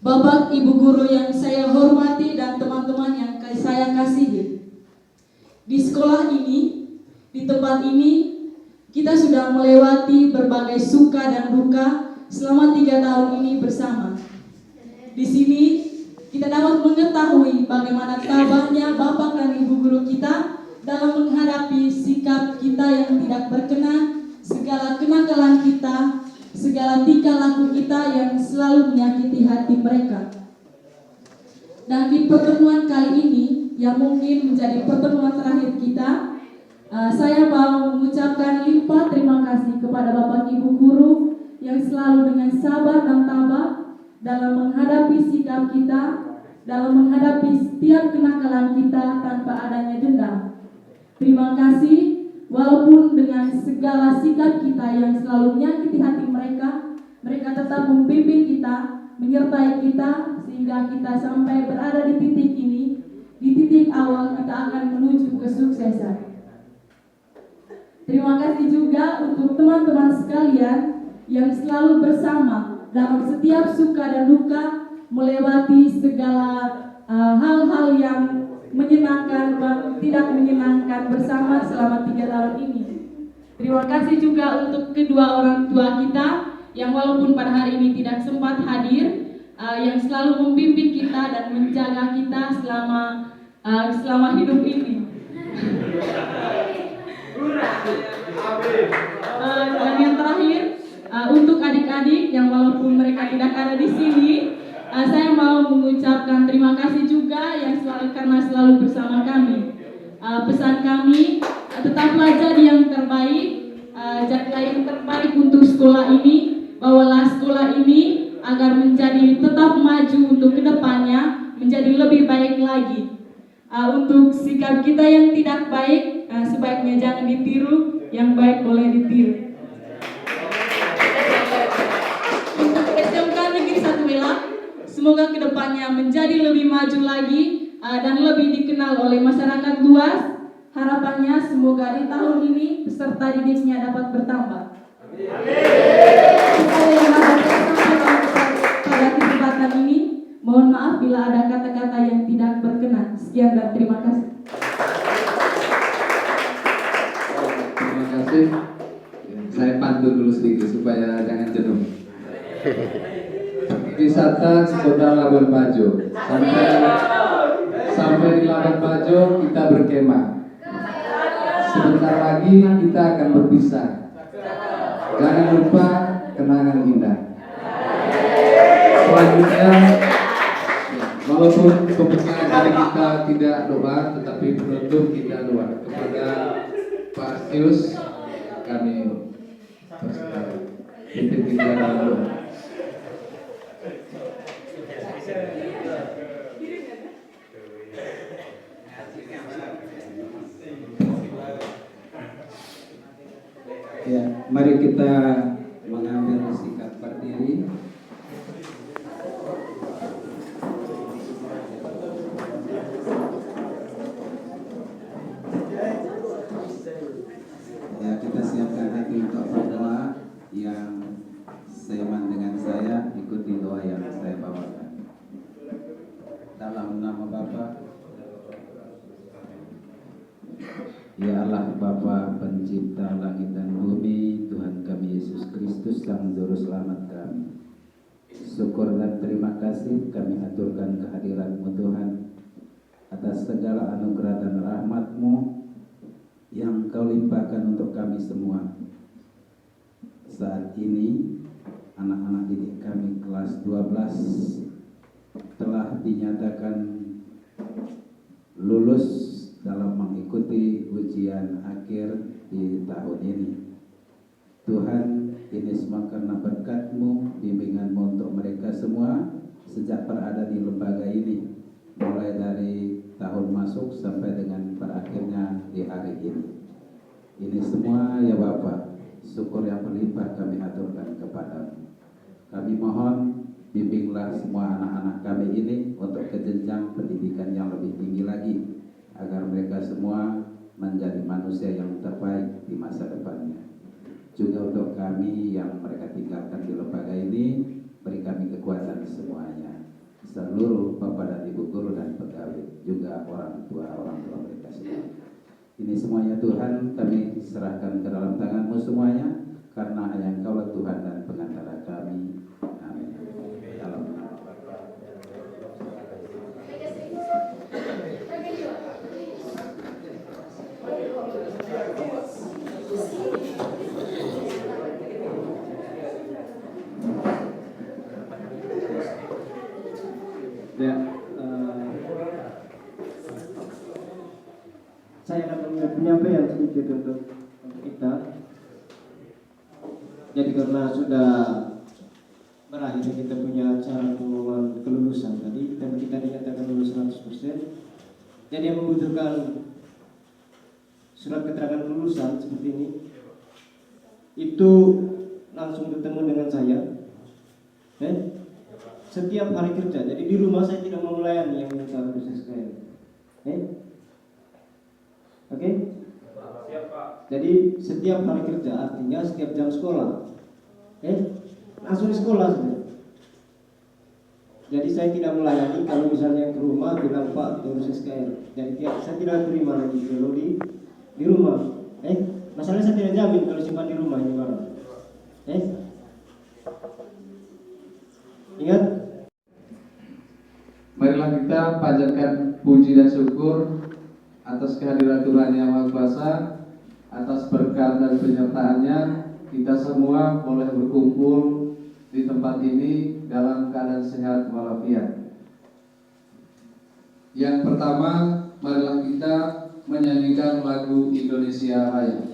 Bapak Ibu Guru yang saya hormati dan teman-teman yang saya kasihi, di sekolah ini, di tempat ini, kita sudah melewati berbagai suka dan duka selama 3 tahun ini bersama. Di sini kita dapat mengetahui bagaimana tabahnya Bapak dan Ibu Guru kita dalam menghadapi sikap kita yang tidak berkenan, segala kenakalan kita, segala tingkah laku kita yang selalu menyakiti hati mereka. Dan di pertemuan kali ini, yang mungkin menjadi pertemuan terakhir kita, saya mau mengucapkan limpah terima kasih kepada Bapak Ibu Guru yang selalu dengan sabar dan tabah dalam menghadapi sikap kita, dalam menghadapi setiap kenakalan kita tanpa adanya dendam. Terima kasih. Walaupun dengan segala sikap kita yang selalu menyakiti hati mereka, mereka tetap membimbing kita, menyertai kita, sehingga kita sampai berada di titik ini, di titik awal kita akan menuju kesuksesan. Terima kasih juga untuk teman-teman sekalian yang selalu bersama dalam setiap suka dan duka, melewati segala hal-hal yang menyenangkan dan tidak menyenangkan bersama selama 3 tahun ini. Terima kasih juga untuk kedua orang tua kita yang walaupun pada hari ini tidak sempat hadir, yang selalu membimbing kita dan menjaga kita selama hidup ini. Dan yang terakhir, untuk adik-adik yang walaupun mereka tidak ada di sini, saya mau mengucapkan terima kasih juga yang karena selalu bersama kami. Pesan kami, tetaplah jadi yang terbaik, jadilah yang terbaik untuk sekolah ini, bawalah sekolah ini agar menjadi tetap maju untuk kedepannya, menjadi lebih baik lagi. Untuk sikap kita yang tidak baik, sebaiknya jangan ditiru, yang baik boleh ditiru. Untuk SMK Negeri 1 Welang, semoga kedepannya menjadi lebih maju lagi dan lebih dikenal oleh masyarakat luas. Harapannya semoga di tahun ini peserta didiknya dapat bertambah. Saya yang dapat sampaikan pada kesempatan ini, mohon maaf bila ada kata-kata yang tidak berkenan. Sekian dan terima kasih. Terima kasih. Saya pantun dulu sedikit supaya jangan jenuh. wisata Kota Labuan Bajo. Sampai di Labuan Bajo kita berkemah. Sebentar lagi kita akan berpisah. Jangan lupa kenangan indah. Selanjutnya, walaupun pembukaan kali kita tidak doa, tetapi penutup kita doa kepada Pak Astius. Kami persilakan pimpin kita dalam doa. Ya, mari kita mengambil sikap berdiri. Ya, kita siapkan hati untuk berdoa. Yang seiman dengan saya, ikuti doa yang saya bawakan. Dalam nama Bapa, ya Allah Bapa pencipta langit dan bumi, Tuhan kami Yesus Kristus Sang Juru Selamat kami. Syukur dan terima kasih kami aturkan kehadiran-Mu Tuhan atas segala anugerah dan rahmat-Mu yang Kau limpahkan untuk kami semua. Saat ini anak-anak didik kami kelas 12 telah dinyatakan lulus dalam mengikuti ujian akhir di tahun ini. Tuhan, ini semua karena berkat-Mu, bimbingan-Mu untuk mereka semua sejak berada di lembaga ini, mulai dari tahun masuk sampai dengan berakhirnya di hari ini. Ini semua ya Bapa, syukur yang berlimpah kami aturkan kepada-Mu. Kami mohon bimbinglah semua anak-anak kami ini untuk ke jenjang pendidikan yang lebih tinggi lagi, agar mereka semua menjadi manusia yang terbaik di masa depannya. Juga untuk kami yang mereka tinggalkan di lembaga ini, beri kami kekuatan semuanya. Seluruh Bapak dan Ibu guru dan pegawai, juga orang tua mereka semua. Ini semuanya Tuhan kami serahkan ke dalam tangan-Mu semuanya, karena hanya Engkaulah Tuhan dan pengantara kami. Amin. Dalam nama Bapa. Ya, saya akan menyampaikan sedikit untuk kita. Jadi karena sudah berakhir kita punya acara pengumuman kelulusan tadi, dan kita dinyatakan lulus 100%. Jadi yang membutuhkan surat keterangan lulusan seperti ini, itu langsung bertemu dengan saya. Setiap hari kerja, jadi di rumah saya tidak mau melayani yang minta khusus saya. Oke? Jadi setiap hari kerja artinya setiap jam sekolah. Langsung di sekolah saja. Jadi saya tidak melayani kalau misalnya ke rumah bilang Pak urus SKL. Jadi saya tidak terima lagi kalau di rumah. Masalahnya saya tidak jamin kalau simpan di rumah ini barang. Ingat? Marilah kita panjatkan puji dan syukur atas kehadiran Tuhan Yang Maha Kuasa, atas berkat dan penyertaannya. Kita semua boleh berkumpul di tempat ini dalam keadaan sehat walafiat. Yang pertama, marilah kita menyanyikan lagu Indonesia Raya.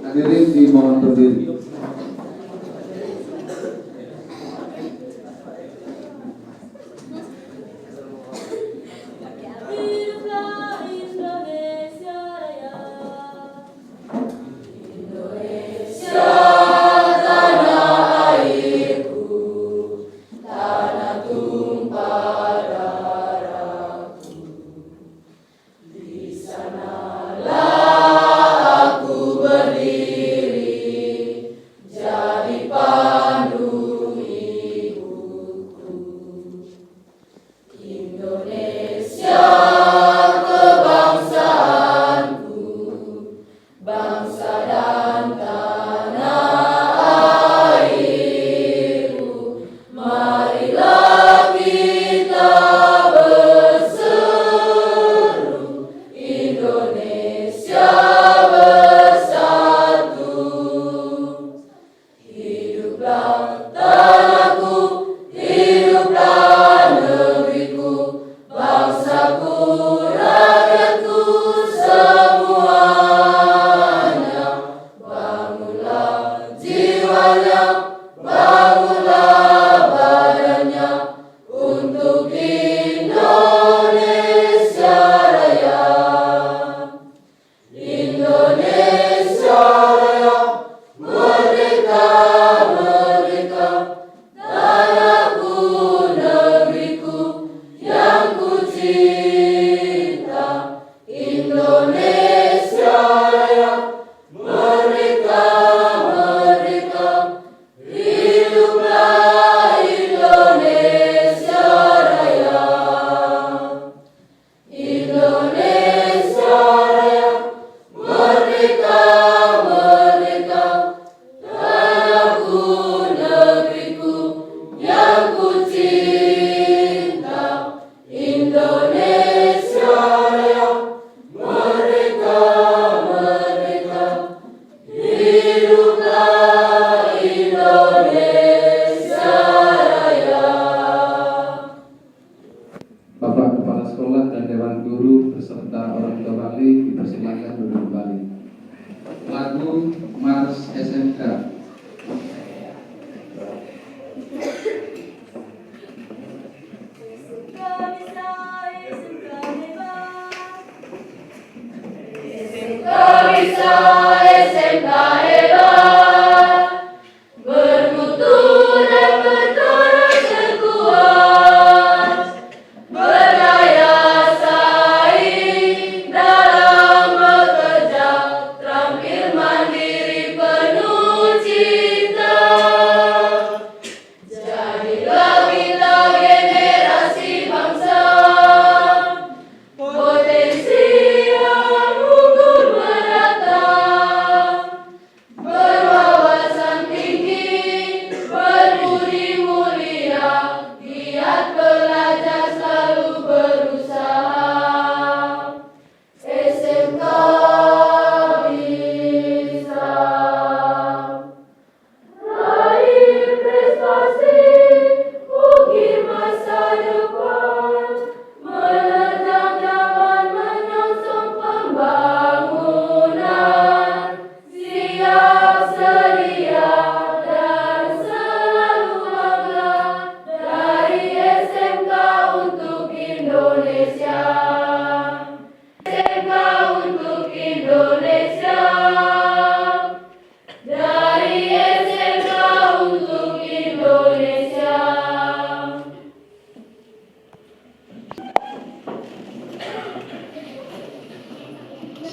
Hadirin dimohon berdiri. Berdiri serta orang tua Bali dipersilakan duduk kembali. Lagu Mars SMK.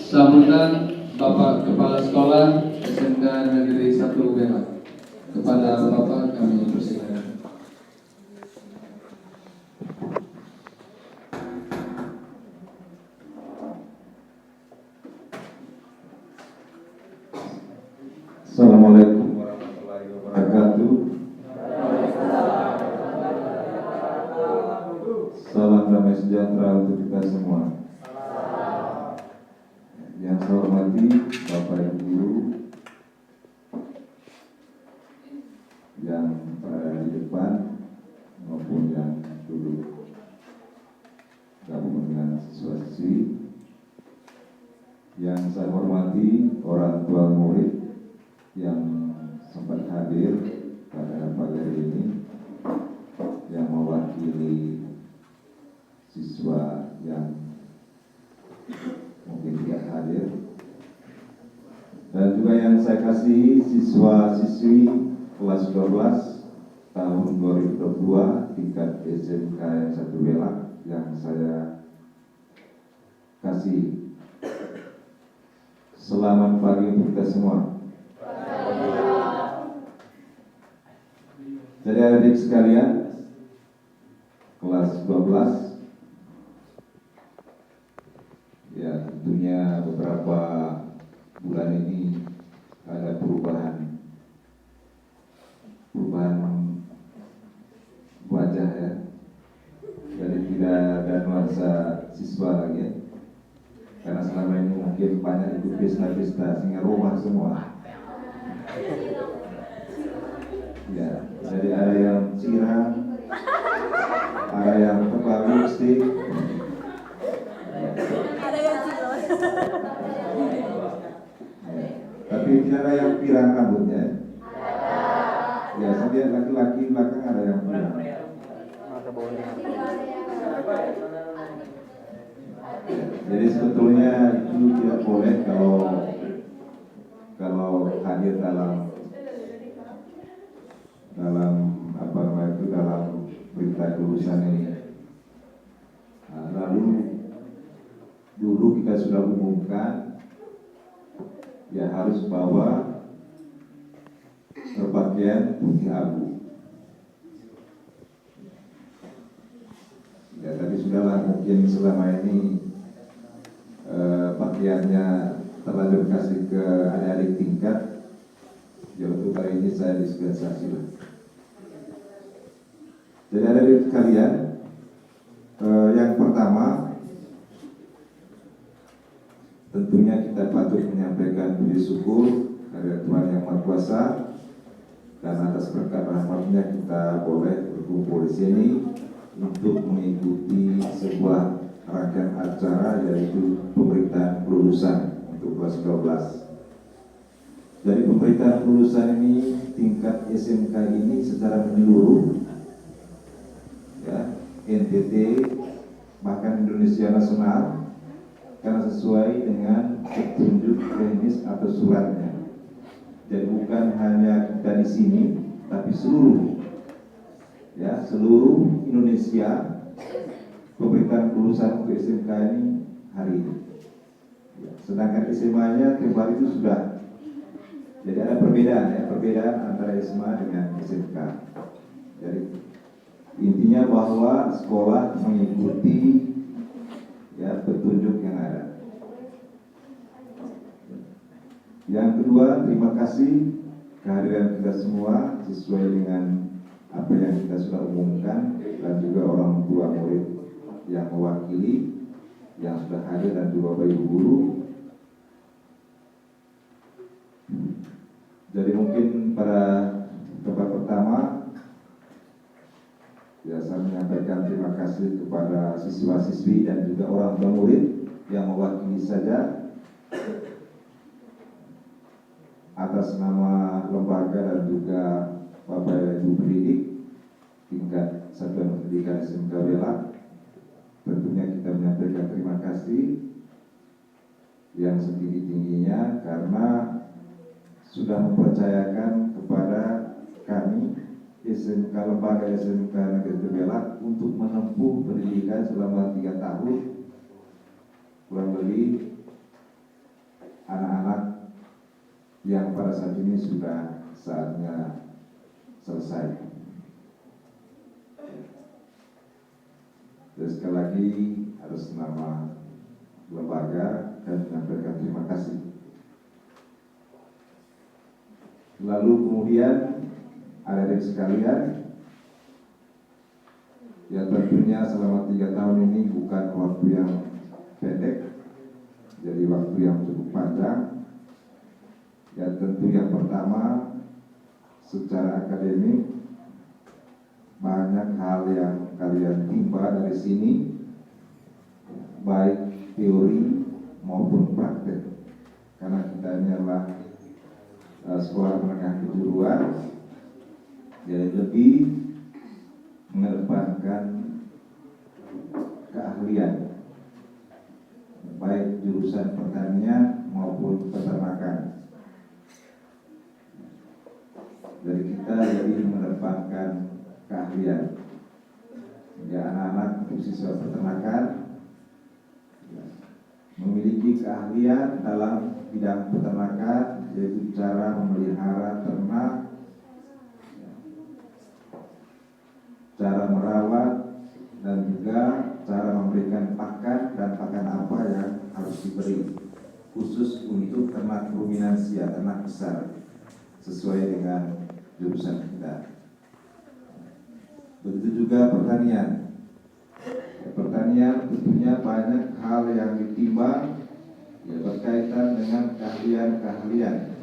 Sambutan Bapak Kepala Sekolah SMK Negeri 1 Belak. Kepada Bapak kami persilakan. Assalamualaikum warahmatullahi wabarakatuh. Salam damai sejahtera untuk kita semua. Yang saya hormati Bapak Ibu Guru yang berada di depan maupun yang duduk gabungan dengan siswa-siswi. Yang saya hormati orang tua murid yang sempat hadir pada pagi hari ini yang mewakili siswa yang mungkin tidak hadir, dan juga yang saya kasihi siswa-siswi kelas 12 tahun 2022 tingkat SMK yang 1 Belak yang saya kasih. Selamat pagi untuk kita semua. Jadi adik sekalian, kelas 12, ya tentunya beberapa bulan ini ada perubahan wajah ya. Jadi tidak ada nuansa siswa lagi ya. Karena selama ini mungkin banyak ikut pesta-pesta sehingga rumah semua. Ya, jadi ada yang cirang, ada yang tebal lipstik, tapi tidak ada yang pirang rambutnya. Ya, saya lihat laki-laki belakang ada yang pirang. Ya, jadi sebetulnya itu tidak boleh kalau hadir dalam apa namanya itu dalam berita kelulusan ini. Nah, lalu dulu kita sudah umumkan ya harus bawa berpakaian putih abu. Ya tapi sudahlah, mungkin selama ini pakaiannya terlanjur kasih ke adik-adik tingkat. Ya untuk kali ini saya dispensasi lah. Jadi adik-adik kalian, yang pertama tentunya kita patut menyampaikan puji syukur kepada Tuhan Yang Maha Kuasa, dan atas berkat rahmat-Nya kita boleh berkumpul di sini untuk mengikuti sebuah rangkaian acara, yaitu pemberitaan kelulusan untuk kelas 12. Dari pemberitaan kelulusan ini, tingkat SMK ini secara menyeluruh, ya, NTT bahkan Indonesia nasional, karena sesuai dengan petunjuk teknis atau suratnya. Jadi bukan hanya kita di sini, tapi seluruh, ya, seluruh Indonesia pemberitaan kelulusan untuk SMK ini hari ini. Ya, sedangkan SMA-nya kemarin itu sudah. Jadi ada perbedaan, ya, perbedaan antara SMA dengan SMK. Jadi intinya bahwa sekolah mengikuti, ya, petunjuk yang ada. Yang kedua, terima kasih kehadiran kita semua sesuai dengan apa yang kita sudah umumkan, dan juga orang tua murid yang mewakili yang sudah hadir dan juga Bapak Ibu guru. Jadi mungkin pada tempat pertama, ya, saya menyampaikan terima kasih kepada siswa-siswi dan juga orang tua murid yang mewakili saja atas nama lembaga dan juga Bapak Ibu pendidik tingkat satuan pendidikan SMK Belak. Tentunya kita menyampaikan terima kasih yang setinggi-tingginya karena sudah mempercayakan kepada kami SMK, lembaga SMK Negeri Belak untuk menempuh pendidikan selama 3 tahun, kurang lebih anak-anak yang pada saat ini sudah saatnya selesai. Dan sekali lagi atas nama lembaga kami menyampaikan terima kasih. Lalu kemudian adik-adik sekalian, ya tentunya selama 3 tahun ini bukan waktu yang pendek, jadi waktu yang cukup panjang. Ya tentu yang pertama, secara akademik banyak hal yang kalian timba dari sini, baik teori maupun praktek, karena kita ini adalah sekolah menengah kejuruan, jadi lebih mengedepankan keahlian, baik jurusan pertanian maupun peternakan. Jadi kita lebih mengedepankan keahlian. Ya, anak-anak untuk siswa peternakan memiliki keahlian dalam bidang peternakan, yaitu cara memelihara ternak, cara merawat, dan juga cara memberikan pakan dan pakan apa yang harus diberi, khusus untuk ternak ruminansia, ternak besar, sesuai dengan jurusan kita. Begitu juga pertanian. Pertanian tentunya banyak hal yang ditimbang, ya, berkaitan dengan keahlian-keahlian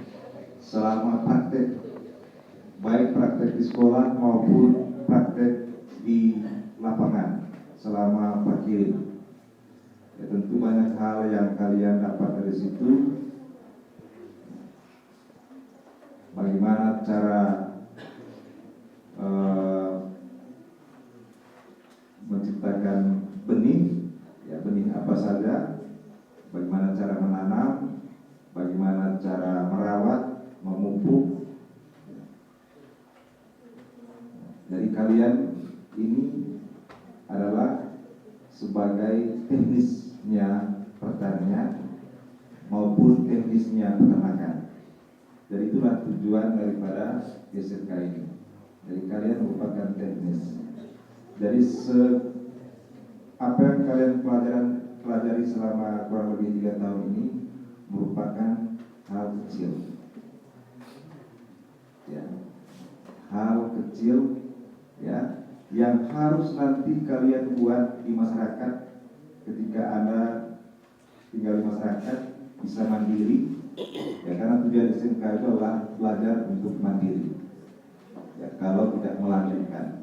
selama praktek, baik praktek di sekolah maupun praktek di lapangan selama pakirin. Ya, tentu banyak hal yang kalian dapat dari situ. Bagaimana cara menciptakan benih, ya, benih apa saja, bagaimana cara menanam, bagaimana cara merawat, memupuk. Jadi kalian ini adalah sebagai teknisnya pertanian maupun teknisnya peternakan. Jadi itulah tujuan daripada SMK ini. Jadi kalian merupakan teknis. Jadi apa yang kalian pelajari selama kurang lebih 3 tahun ini merupakan hal kecil, ya, hal kecil, ya, yang harus nanti kalian buat di masyarakat ketika Anda tinggal di masyarakat bisa mandiri, ya, karena tujuan SMK itu adalah belajar untuk mandiri, ya, kalau tidak melanjutkan.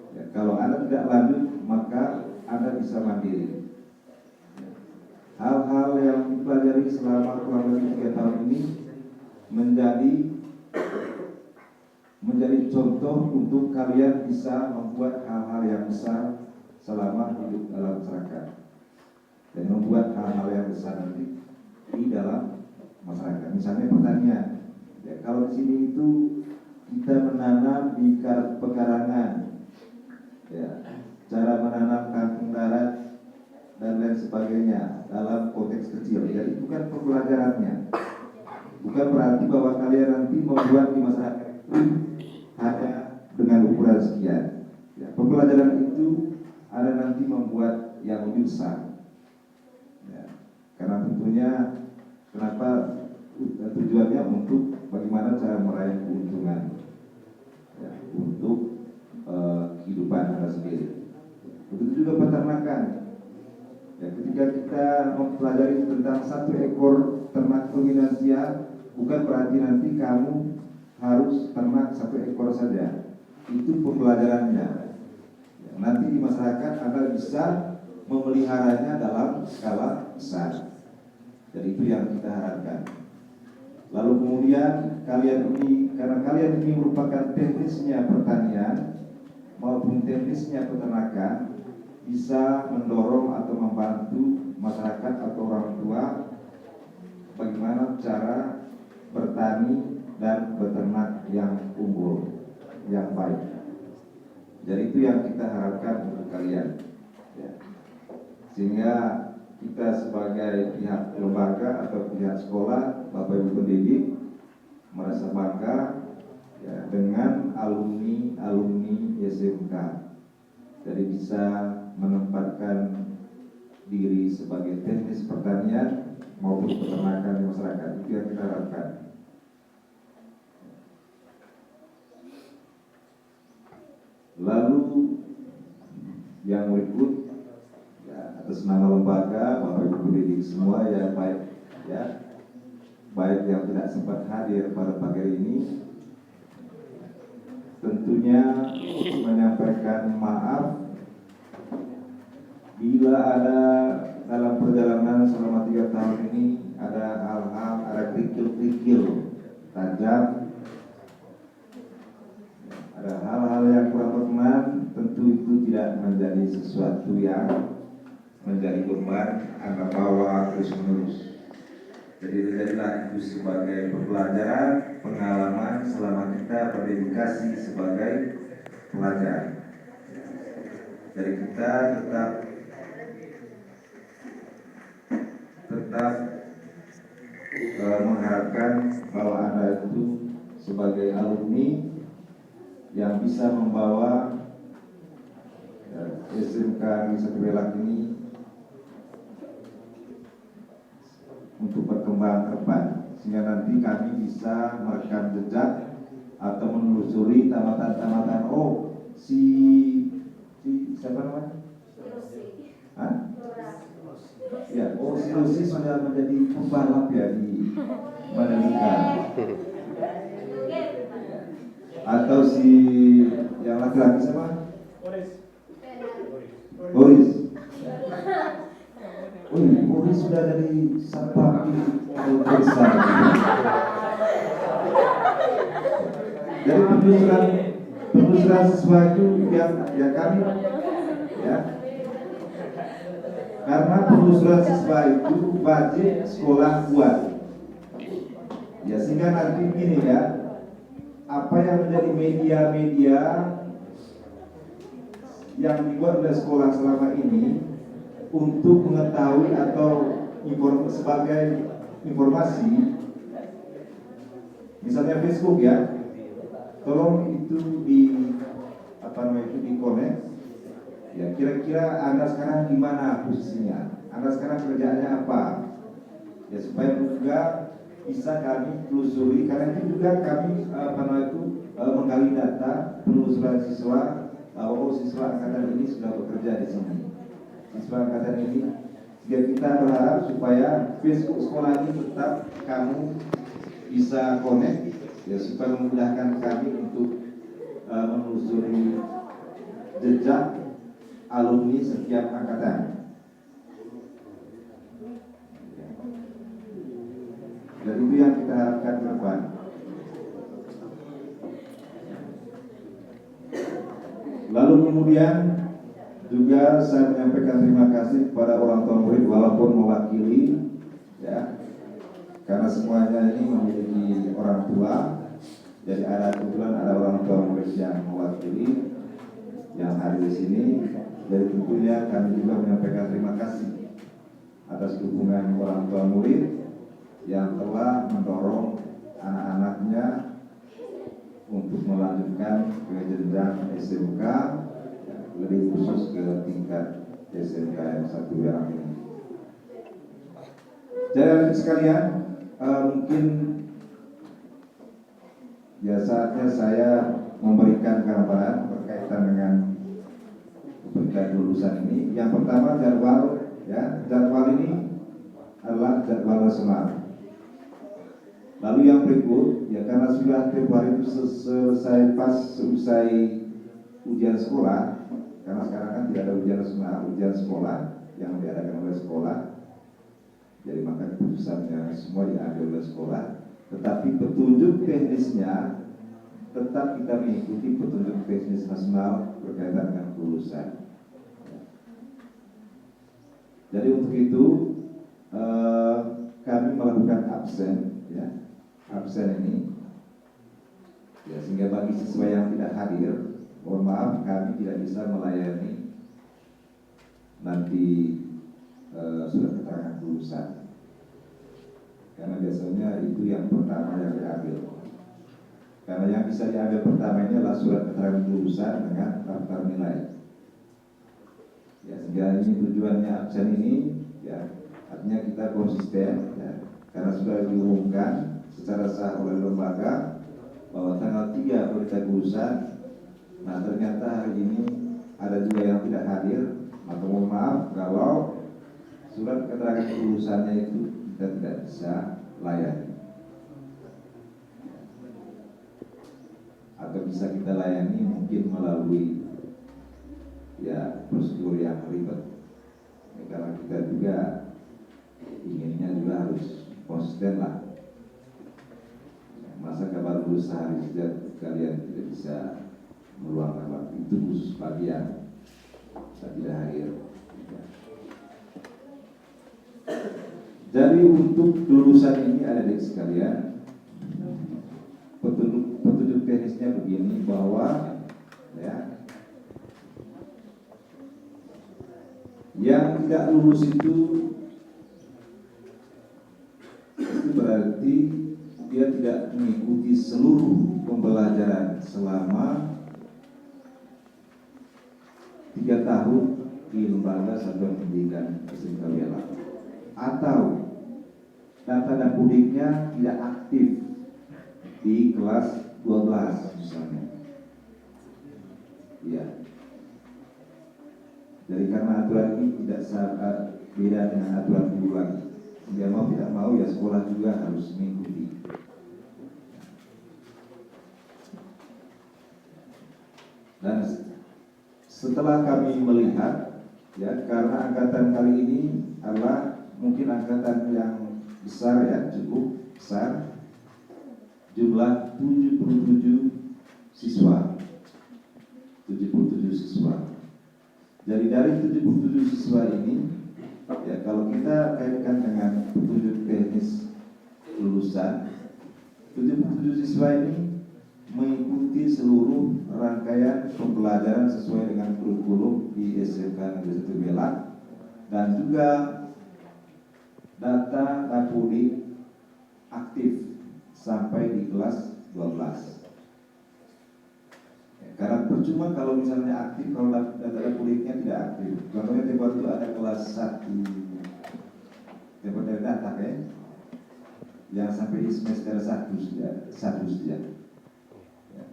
Ya, kalau Anda tidak lanjut, maka Anda bisa bisa mandiri. Hal-hal yang dipelajari selama kurang lebih 3 tahun ini menjadi contoh untuk kalian bisa membuat hal-hal yang besar selama hidup dalam masyarakat dan membuat hal-hal yang besar nanti di dalam masyarakat. Misalnya pertanian. Ya, kalau di sini itu kita menanam di pekarangan, ya, cara menanam kangkung darat dan lain sebagainya dalam konteks kecil. Jadi bukan pembelajarannya, bukan berarti bahwa kalian nanti membuat di masyarakat itu hanya dengan ukuran sekian. Ya, pembelajaran itu ada nanti membuat yang lebih besar. Ya, karena tentunya kenapa tujuannya untuk bagaimana cara meraih keuntungan, ya, untuk kehidupan Anda sendiri. Begitu juga peternakan. Ya, ketika kita mempelajari tentang 1 ekor ternak ruminansia, bukan berarti nanti kamu harus ternak 1 ekor saja. Itu pembelajarannya. Ya, nanti di masyarakat Anda bisa memeliharanya dalam skala besar. Jadi itu yang kita harapkan. Lalu kemudian kalian ini, karena kalian ini merupakan teknisnya pertanian maupun teknisnya peternakan, bisa mendorong atau membantu masyarakat atau orang tua bagaimana cara bertani dan beternak yang unggul, yang baik. Jadi itu yang kita harapkan untuk kalian, ya. Sehingga kita sebagai pihak lembaga atau pihak sekolah, Bapak Ibu pendidik merasa bangga, ya, dengan alumni SMK. Jadi bisa menempatkan diri sebagai teknis pertanian maupun peternakan di masyarakat. Itu yang kita harapkan. Lalu yang berikut, ya, atas nama lembaga, Bapak Ibu pendidik semua yang baik, ya, baik yang tidak sempat hadir pada pagi ini, tentunya menyampaikan maaf bila ada dalam perjalanan selama 3 tahun ini ada hal-hal, ada kerikil-kerikil tajam, ada hal-hal yang kurang berkenan. Tentu itu tidak menjadi sesuatu yang menjadi beban Anda bawa terus-menerus. Jadi jadilah itu sebagai pembelajaran, pengalaman selama kita berdedikasi sebagai pelajar. Jadi kita tetap mengharapkan bahwa Anda itu sebagai alumni yang bisa membawa SMK Negeri 1 Belak ini untuk berkembang ke depan, sehingga nanti kami bisa merekam jejak atau menelusuri tamatan-tamatan. Oh, siapa namanya? Hah? Ya, oh, si Rosi sudah menjadi pembalap ya di Mandalika. Atau si yang laki-laki siapa? Boris. Oh, Boris sudah jadi satpam di besar. Jadi penelusuran sesuatu yang kami, ya, karena penelusuran siswa itu wajib sekolah buat, ya, sehingga nanti gini, ya, apa yang menjadi media-media yang dibuat oleh sekolah selama ini untuk mengetahui atau sebagai informasi, misalnya Facebook, ya, tolong itu di connect. Ya, kira-kira Anda sekarang di mana posisinya? Anda sekarang kerjaannya apa? Ya, supaya juga bisa kami telusuri, karena itu juga kami menggali data penelusuran siswa. Oh, siswa angkatan ini sudah bekerja di sini. Siswa angkatan ini, sehingga kita berharap supaya Facebook sekolah ini tetap kamu bisa connect, ya, supaya memudahkan kami untuk menelusuri jejak alumni setiap angkatan. Dan itu yang kita harapkan ke depan. Lalu kemudian juga saya menyampaikan terima kasih kepada orang tua murid walaupun mewakili, ya, karena semuanya ini memiliki orang tua. Jadi kebetulan ada orang tua murid yang mewakili yang hadir di sini. Jadi tentunya kami juga menyampaikan terima kasih atas dukungan orang tua murid yang telah mendorong anak-anaknya untuk melanjutkan ke jenjang SMK, lebih khusus ke tingkat SMK yang 1 yang ini. Jadi sekalian, mungkin ya saatnya saya memberikan gambaran berkaitan dengan berkait lulusan ini. Yang pertama jadwal, ya, jadwal ini adalah jadwal nasional. Lalu yang berikut, ya karena sudah Februari itu selesai ujian sekolah, karena sekarang kan tidak ada ujian nasional, ujian sekolah yang diadakan oleh sekolah. Jadi maka keputusannya semua diambil oleh sekolah. Tetapi petunjuk teknisnya tetap kita mengikuti petunjuk teknis nasional berkaitan dengan kelulusan. Jadi untuk itu kami melakukan absen, ya, absen ini, ya, sehingga bagi siswa yang tidak hadir, mohon maaf kami tidak bisa melayani nanti surat keterangan kelulusan. Karena biasanya itu yang pertama yang diambil. Karena yang bisa diambil pertama ini adalah surat keterangan kelulusan dengan daftar nilai. Ya, sehingga ini tujuannya absen ini, ya, artinya kita konsisten, ya, karena sudah diumumkan secara sah oleh lembaga bahwa tanggal 3 berita kelulusan. Nah ternyata hari ini ada juga yang tidak hadir, maka mohon maaf kalau surat keterangan kelulusannya itu kita tidak bisa layani, atau bisa kita layani mungkin melalui, ya, prosedur yang ribet. Ya, karena kita juga inginnya juga harus konsisten lah. Masa kabar lulus sehari saja kalian tidak bisa meluangkan waktu itu khusus bagian saya tidak hadir. Jadi untuk lulusan ini ada adik sekalian, petunjuk teknisnya begini bahwa, ya, yang tidak lulus itu berarti dia tidak mengikuti seluruh pembelajaran selama 3 tahun di lembaga satuan pendidikan SMK Wilayah, atau data dan pudiknya tidak aktif di kelas 12 misalnya. Ya. Jadi karena aturan ini tidak beda dengan aturan dulu lagi. Dia mau tidak mau ya sekolah juga harus mengikuti. Dan setelah kami melihat, ya, karena angkatan kali ini adalah mungkin angkatan yang besar, ya, cukup besar, jumlah 77 siswa. 77 siswa. Jadi dari 77 siswa ini, ya, kalau kita kaitkan dengan petunjuk teknis lulusan, 77 siswa ini mengikuti seluruh rangkaian pembelajaran sesuai dengan kurikulum di SMK Negeri 1 Belak, dan juga data dapudik aktif sampai di kelas 12. Ya, karena percuma kalau misalnya aktif kalau data dapudiknya tidak aktif. Contohnya tempat itu ada kelas 1 tempat dari data, ya, yang sampai di semester 1 saja. Ya.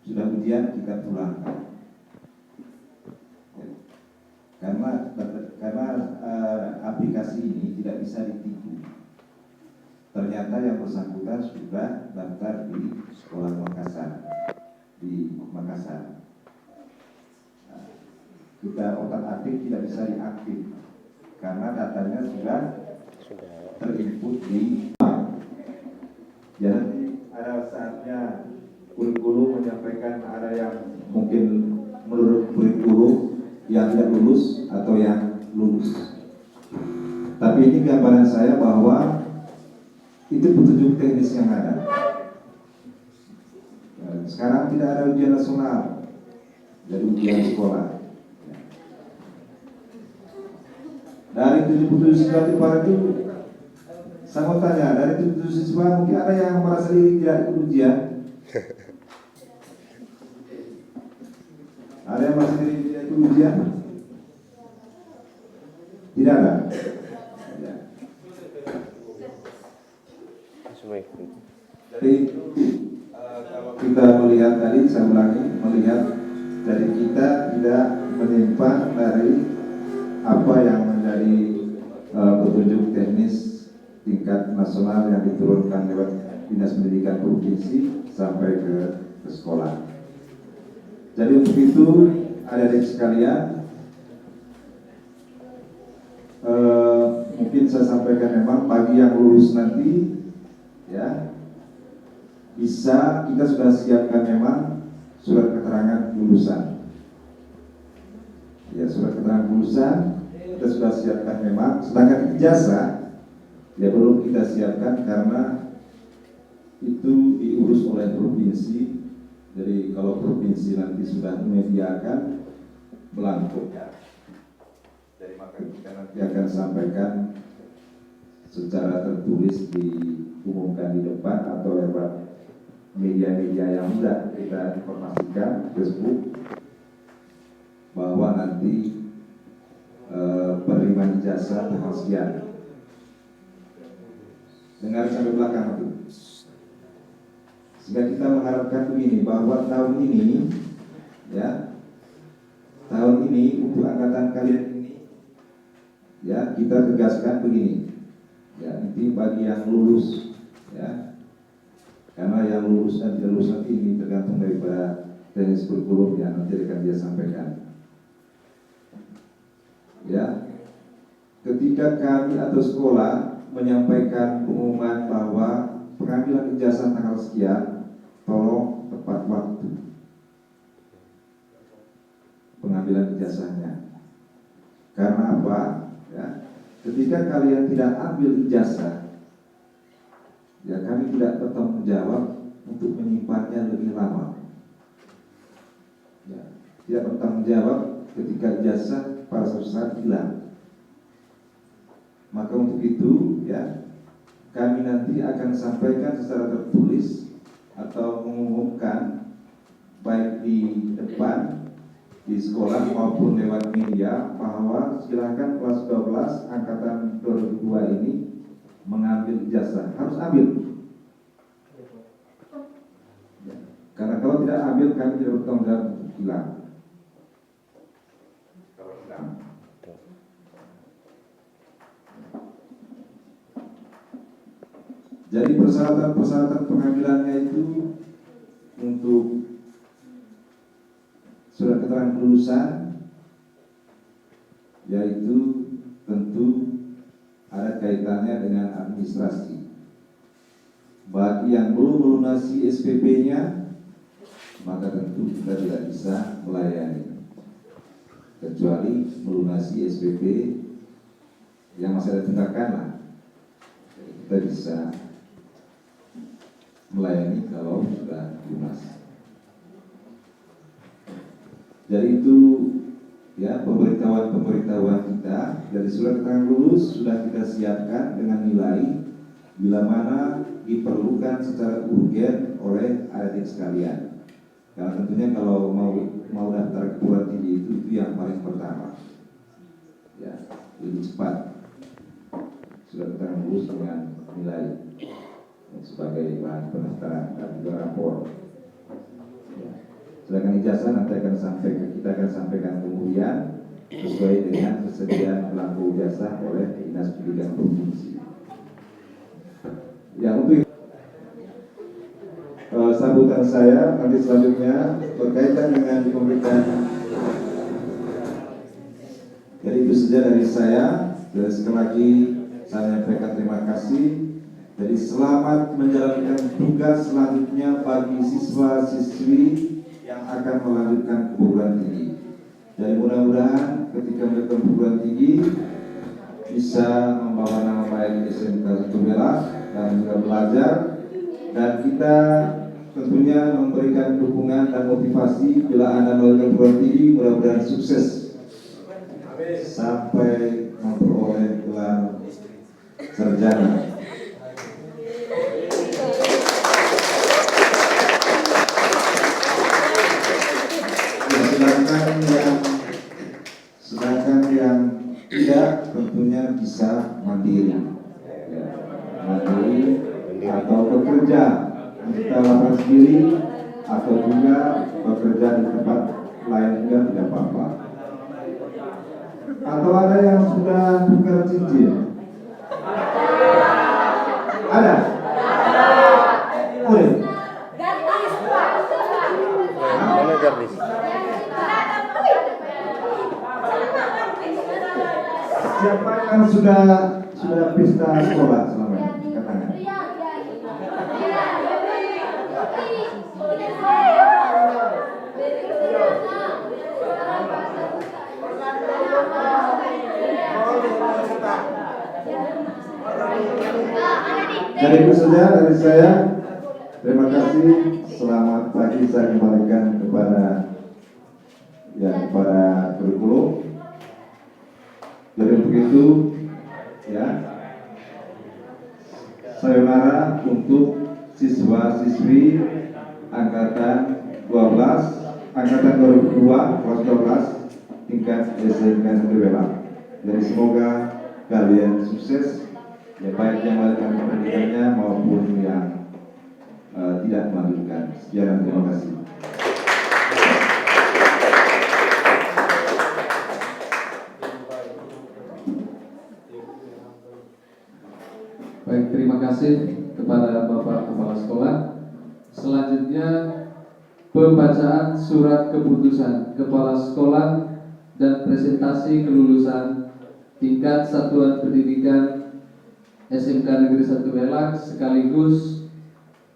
Sudah ujian kita pulangkan. Ya. Karena aplikasi ini tidak bisa ditipu. Ternyata yang bersangkutan sudah daftar di sekolah Makassar, di Makassar. Nah, kita otak-atik tidak bisa diaktif karena datanya sudah terinput di. Jadi ada saatnya kurikulum menyampaikan ada yang mungkin menurut kurikulum yang tidak lulus atau yang lulus. Tapi ini gambaran saya bahwa itu petunjuk teknis yang ada. Sekarang tidak ada ujian nasional, dari ujian sekolah. Dari 77 siswa itu, saya mau tanya, dari 77 siswa mungkin ada yang merasa diri tidak ikut ujian? Ada yang merasa diri tidak ikut ujian? Tidak ada. Ya. Jadi kalau kita melihat tadi, saya ulangi, melihat dari kita tidak menyimpang dari apa yang menjadi petunjuk teknis tingkat nasional yang diturunkan lewat Dinas Pendidikan Provinsi sampai ke sekolah. Jadi untuk itu adik-adik sekalian, mungkin saya sampaikan memang bagi yang lulus nanti, ya bisa kita sudah siapkan memang surat keterangan lulusan. Ya, surat keterangan lulusan kita sudah siapkan memang, sedangkan ijazah ya belum kita siapkan karena itu diurus oleh provinsi. Jadi kalau provinsi nanti sudah menyediakan belangko, jadi maka kita nanti akan sampaikan secara tertulis, diumumkan di depan atau lewat media-media yang sudah kita informasikan, Facebook, bahwa nanti penerimaan ijazah tanggal sekian. Dengar sampai belakang itu. Sehingga kita mengharapkan begini, bahwa tahun ini, ya, tahun ini untuk angkatan kalian ini, ya kita tegaskan begini, ya ini bagi yang lulus, ya, karena yang lulus dan tidak lulus nanti ini tergantung daripada teknis kurikulum yang nanti akan dia sampaikan. Ya, ketika kami atau sekolah menyampaikan pengumuman bahwa pengambilan ijazah tanggal sekian, tolong tepat waktu pengambilan ijazahnya. Karena apa? Ya, ketika kalian tidak ambil ijazah, ya kami tidak bertanggung jawab untuk menyimpannya lebih lama. Ya, tidak bertanggung jawab ketika ijazah pada suatu saat hilang. Maka untuk itu, ya, kami nanti akan sampaikan secara tertulis atau mengumumkan baik di depan di sekolah maupun lewat media bahwa silakan kelas 12 angkatan 2002 ini mengambil ijazah, harus ambil. Ya. Karena kalau tidak ambil kami tidak bertanggung jawab untuk hilang. Kalau hilang. Jadi persyaratan pengambilannya itu untuk surat keterangan kelulusan, yaitu tentu ada kaitannya dengan administrasi. Bagi yang belum melunasi SPP-nya, maka tentu kita tidak bisa melayani, kecuali melunasi SPP yang masih ada tunggakan lah. Kita bisa melayani kalau sudah lunas. Jadi itu ya pemberitahuan kita dari surat keterangan lulus sudah kita siapkan dengan nilai bila mana diperlukan secara urgen oleh adik sekalian. Karena tentunya kalau mau daftar perguruan tinggi itu yang paling pertama. Ya, lebih cepat. Surat keterangan lulus dengan nilai sebagai bahan pendaftaran dan juga rapor. Ya. Sedangkan ijazah nanti kita akan sampaikan kemudian sesuai dengan persediaan belangko ijazah oleh Dinas Pendidikan Provinsi. Ya, untuk sambutan saya nanti selanjutnya berkaitan dengan pemberitaan saja dari saya. Dan sekali lagi saya menyampaikan terima kasih. Jadi selamat menjalankan tugas selanjutnya bagi siswa-siswi yang akan melanjutkan ke perguruan tinggi. Jadi mudah-mudahan ketika mereka perguruan tinggi bisa membawa nama baik SMK 1 Welah dan juga belajar, dan kita tentunya memberikan dukungan dan motivasi bila Anda melanjutkan perguruan tinggi, mudah-mudahan sukses sampai memperoleh gelar sarjana. Sedangkan yang tidak tentunya bisa mandiri, mandiri atau bekerja kita lakukan sendiri atau juga bekerja di tempat lain juga tidak apa-apa. Atau ada yang sudah tukar cincin? Ada? Boleh? Siapa yang sudah pesta sekolah selama ini? Katakan. Jadi itu saja dari saya. Terima kasih. Selamat pagi saya kembalikan kepada kurikulum. Jadi begitu ya. Sayonara untuk siswa-siswi angkatan 12, angkatan 2002 kelas 12 tingkat SMK 1 Welah. Jadi semoga kalian sukses, ya baik yang melanjutkan pendidikannya maupun yang tidak melanjutkan. Sekian, terima kasih. Baik, terima kasih kepada Bapak Kepala Sekolah. Selanjutnya pembacaan surat keputusan Kepala Sekolah dan presentasi kelulusan tingkat satuan pendidikan SMK Negeri 1 Welah sekaligus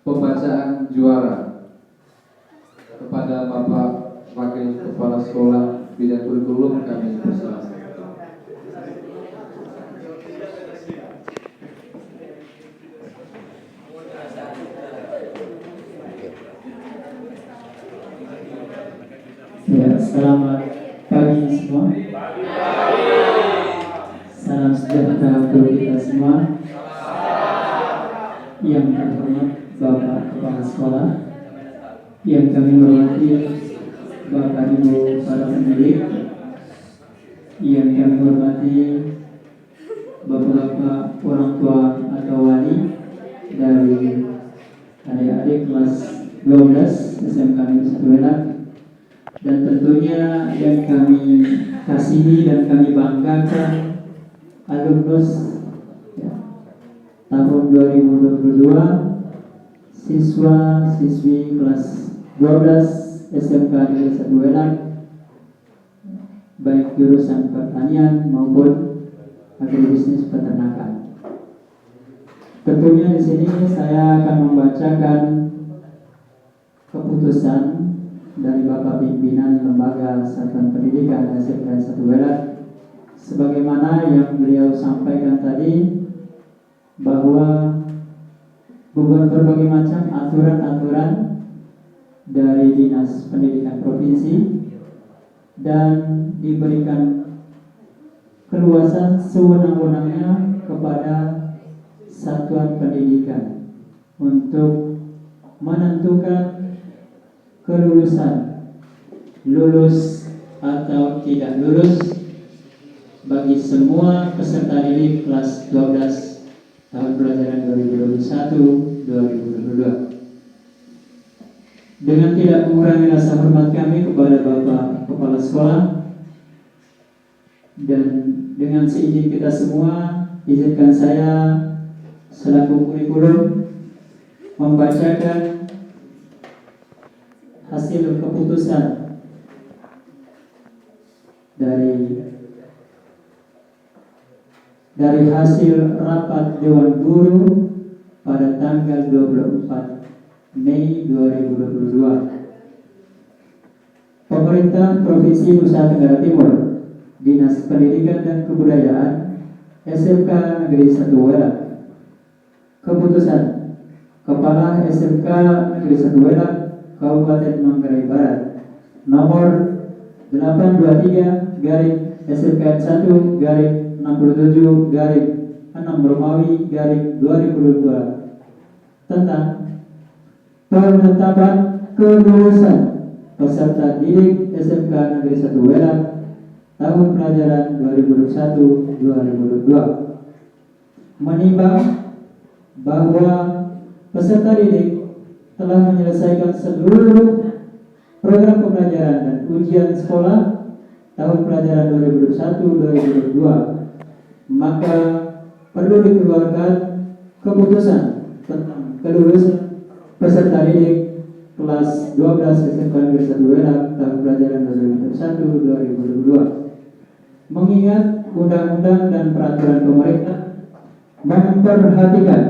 pembacaan juara. Kepada Bapak Wakil Kepala Sekolah Bidang Kurikulum kami persilakan. Ya, selamat pagi semua. Salam sejahtera untuk kita semua. Yang terhormat Bapak Kepala Sekolah, yang kami hormati Bapak Ibu para pendidik, yang kami hormati Bapak-bapak orang tua atau wali dari adik-adik kelas 12 SMK Negeri 1 Welah. Dan tentunya yang kami kasihi dan kami banggakan alumnus ya, tahun 2022 siswa-siswi kelas 12 SMK Negeri 1 Welah, baik jurusan pertanian maupun agribisnis peternakan. Tentunya di sini saya akan membacakan keputusan dari Bapak Pimpinan Lembaga Satuan Pendidikan SMK 1 Welah, sebagaimana yang beliau sampaikan tadi, bahwa berbagai macam aturan-aturan dari Dinas Pendidikan Provinsi dan diberikan keluasan sewenang-wenangnya kepada satuan pendidikan untuk menentukan kelulusan, lulus atau tidak lulus bagi semua peserta didik kelas 12 tahun pelajaran 2021-2022. Dengan tidak mengurangi rasa hormat kami kepada Bapak Kepala Sekolah, dan dengan seizin kita semua, izinkan saya selaku kurikulum membacakan hasil keputusan dari dari hasil rapat Dewan Guru pada tanggal 24 Mei 2022. Pemerintah Provinsi Nusa Tenggara Timur, Dinas Pendidikan dan Kebudayaan, SMK Negeri 1 Welang. Keputusan Kepala SMK Negeri 1 Welang, Kabupaten Manggarai Barat, nomor 823 garing SMK 1 garing 67 garing 6 Romawi garing 2022 tentang penetapan kelulusan peserta didik SMK Negeri 1 Welang tahun pelajaran 2021-2022, menimbang bahwa peserta didik telah menyelesaikan seluruh program pembelajaran dan ujian sekolah tahun pelajaran 2021-2022, maka perlu dikeluarkan keputusan tentang kelulusan peserta didik kelas 12 SMK Negeri 1 Welang tahun pelajaran 2021-2022. Mengingat undang-undang dan peraturan pemerintah memperhatikan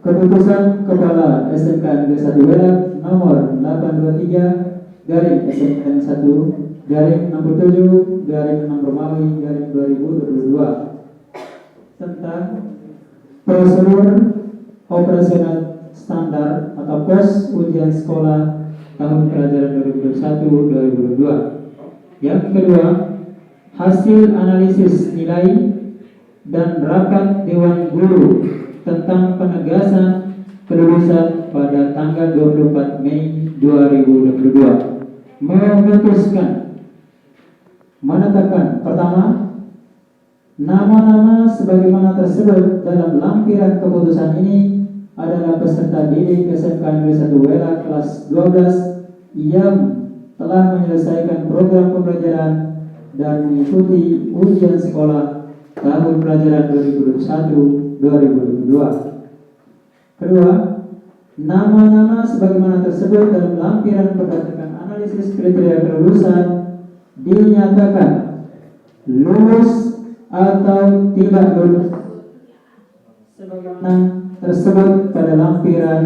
keputusan Kepala SMK Negeri 1 Welang nomor 823 garing SMK 1 garing 67 garing 6 Romawi garing 2022 tentang prosedur operasional standar atau pos ujian sekolah tahun pelajaran 2021-2022. Yang kedua, hasil analisis nilai dan rapat Dewan Guru tentang penegasan kelulusan pada tanggal 24 Mei 2022 memutuskan menetapkan pertama, nama-nama sebagaimana tersebut dalam lampiran keputusan ini adalah peserta didik SMK Negeri 1 Welang kelas 12 yang telah menyelesaikan program pembelajaran dan mengikuti ujian sekolah tahun pelajaran 2021-2022. Kedua, nama-nama sebagaimana tersebut dalam lampiran berdasarkan analisis kriteria kelulusan dinyatakan lulus atau tidak lulus sebagaimana tersebut pada lampiran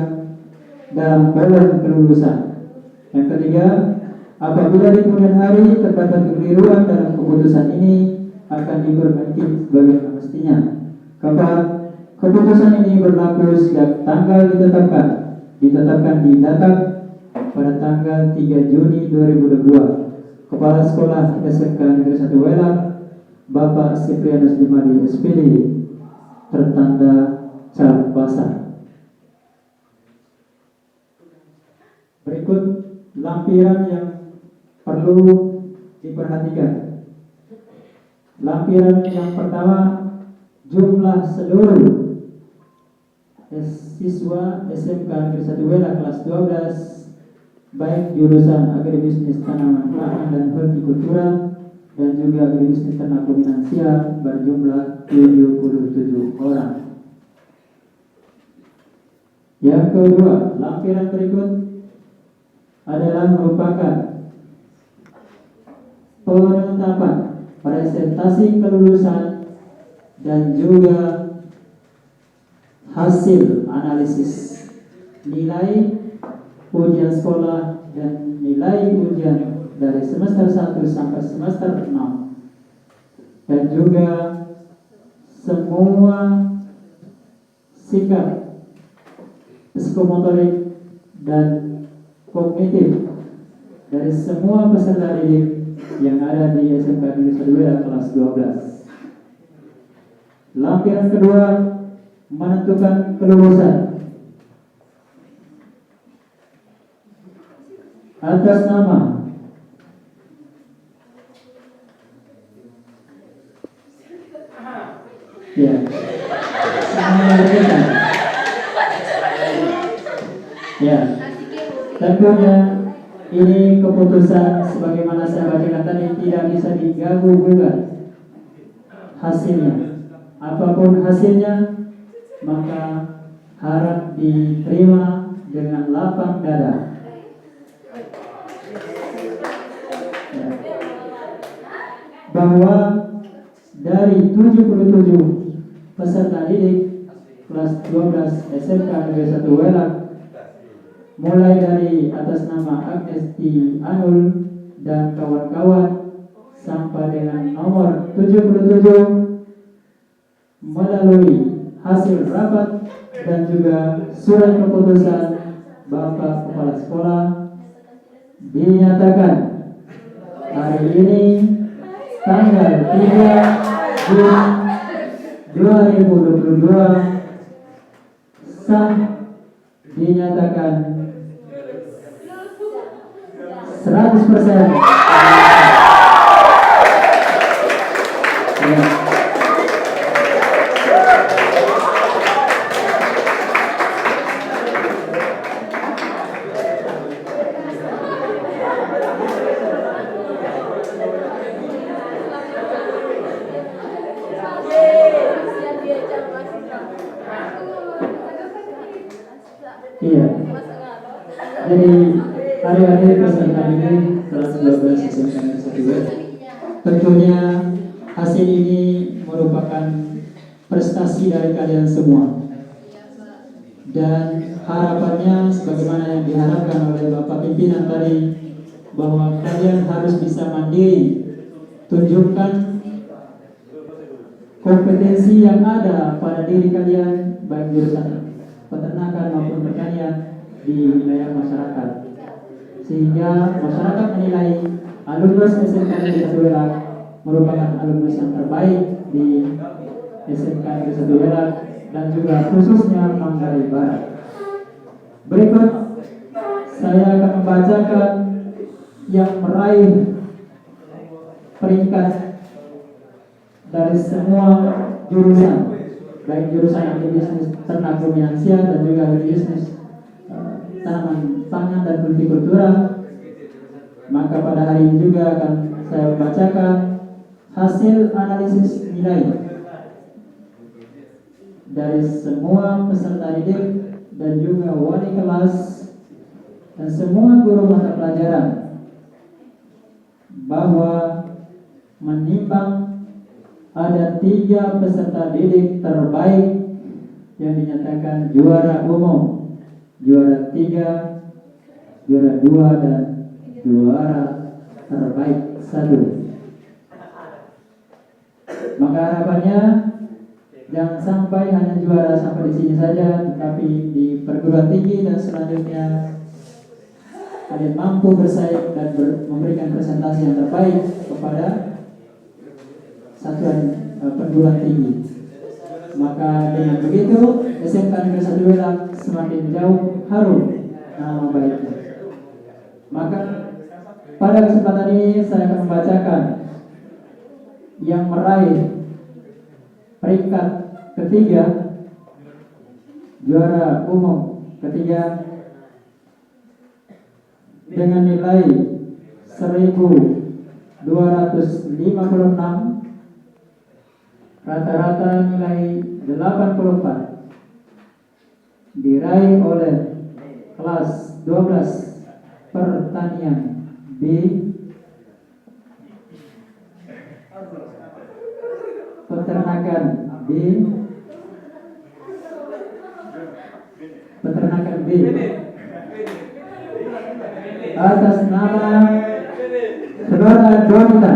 dalam kolom kelulusan. Yang ketiga, apabila di kemudian hari terdapat kekeliruan dalam keputusan ini akan diperbaiki sebagaimana mestinya. Keempat, keputusan ini berlaku sejak tanggal ditetapkan di data pada tanggal 3 Juni 2022. Kepala Sekolah SMK Negeri 1 Welang, Bapak Siprianus Dimadi SPD, tertanda calon basah. Berikut lampiran yang perlu diperhatikan. Lampiran yang pertama, jumlah seluruh siswa SMK Negeri 1 Welang kelas 12 baik jurusan agribisnis tanaman pangan dan hortikultura dan juga agribisnis ternak ruminansia berjumlah 77 orang. Yang kedua, lampiran berikut adalah merupakan penetapan presentasi kelulusan dan juga hasil analisis nilai ujian sekolah dan nilai ujian dari semester 1 sampai semester 6 dan juga semua sikap psikomotorik dan kognitif dari semua peserta didik yang ada di SMK Negeri 1 Welang kelas 12. Lampiran kedua, menentukan kelulusan atas nama tentunya ini keputusan sebagaimana saya bacakan tadi tidak bisa diganggu gugat hasilnya. Apapun hasilnya maka harap diterima dengan lapang dada. Bahwa dari 77 peserta didik kelas 12 SMK Negeri 1 Welang, mulai dari atas nama Agnes T. Anul dan kawan-kawan sampai dengan nomor 77 melalui hasil rapat dan juga surat keputusan Bapak Kepala Sekolah dinyatakan hari ini tanggal 3 Juni 2022 sah, dinyatakan 100%. Ya. Iya. Jadi adik-adik peserta didik kelas 12 SMK Negeri 1 tentunya hasil ini merupakan prestasi dari kalian semua. Dan harapannya sebagaimana yang diharapkan oleh Bapak pimpinan tadi, bahwa kalian harus bisa mandiri, tunjukkan kompetensi yang ada pada diri kalian baik jurusan peternakan maupun pertanian di wilayah masyarakat, sehingga masyarakat menilai alumnus SMK Negeri 1 Welang merupakan alumnus yang terbaik di SMK Negeri 1 Welang dan juga khususnya Manggarai Barat. Berikut saya akan membacakan yang meraih peringkat dari semua jurusan, baik jurusan agribisnis ternak ruminansia dan juga agribisnis tanaman pangan dan hortikultura. Maka pada hari ini juga akan saya membacakan hasil analisis nilai dari semua peserta didik dan juga wali kelas dan semua guru mata pelajaran, bahwa menimbang ada 3 peserta didik terbaik yang dinyatakan juara umum, juara 3, juara 2 dan juara terbaik 1. Maka harapannya jangan sampai hanya juara sampai di sini saja, tetapi di perguruan tinggi dan selanjutnya kalian mampu bersaing dan memberikan presentasi yang terbaik kepada satuan perguruan tinggi. Maka dengan begitu SMK Negeri 1 Welang semakin jauh harum nama baiknya. Maka pada kesempatan ini saya akan membacakan yang meraih peringkat ketiga, juara umum ketiga dengan nilai 1256, rata-rata nilai 84, diraih oleh kelas 12 pertanian B, peternakan B, atas nama saudara Donita.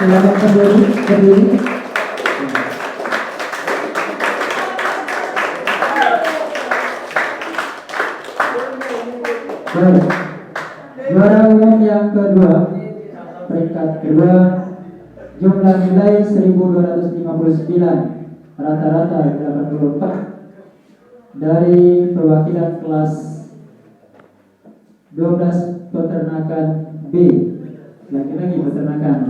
Silakan berdiri. Baik. Juara umum yang kedua, peringkat kedua, jumlah nilai 1259, rata-rata 84, dari perwakilan kelas 12 peternakan B, lagi-lagi peternakan B,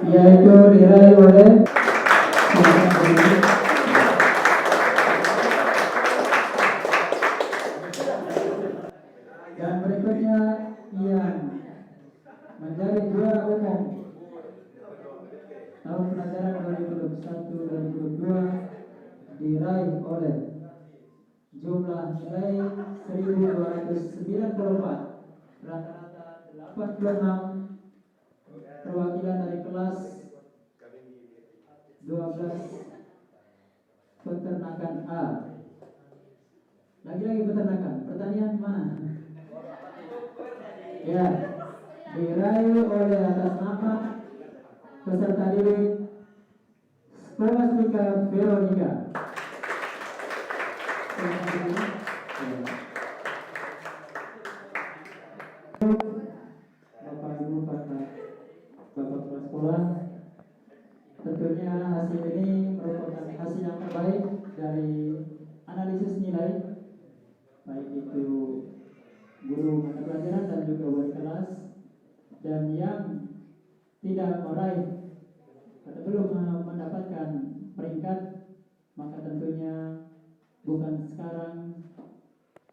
yaitu diraih oleh dan berikutnya yang menjadi juara umum tahun pelajaran 2021-2022 diraih oleh jumlah nilai 1294, rata-rata 86, perwakilan dari kelas 12 peternakan A. Lagi-lagi peternakan, pertanian mana? Ya, diraih oleh atas nama peserta didik Scholastica Veronica. Bapak Ibu Bapak kepala sekolah, tentunya hasil ini merupakan hasil yang terbaik dari analisis nilai, baik itu guru mata pelajaran dan juga wali kelas, dan yang tidak meraih atau belum mendapatkan peringkat, maka tentunya bukan sekarang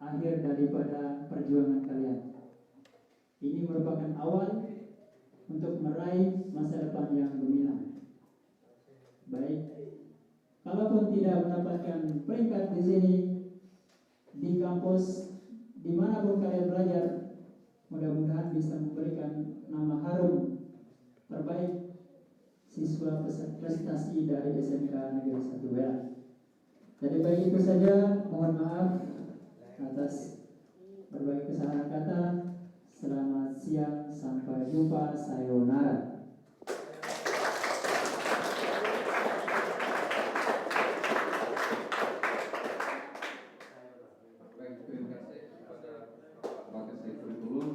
akhir daripada perjuangan kalian. Ini merupakan awal untuk meraih masa depan yang gemilang. Baik, kalaupun tidak mendapatkan peringkat di sini, di kampus, dimanapun kalian belajar, mudah-mudahan bisa memberikan nama harum terbaik siswa prestasi dari SMK Negeri 1 Welang. Jadi baik itu saja, mohon maaf atas berbagai kesalahan kata. Selamat siang, sampai jumpa, sayonara. Baik, terima kasih kepada Pak Wakil Kurikulum.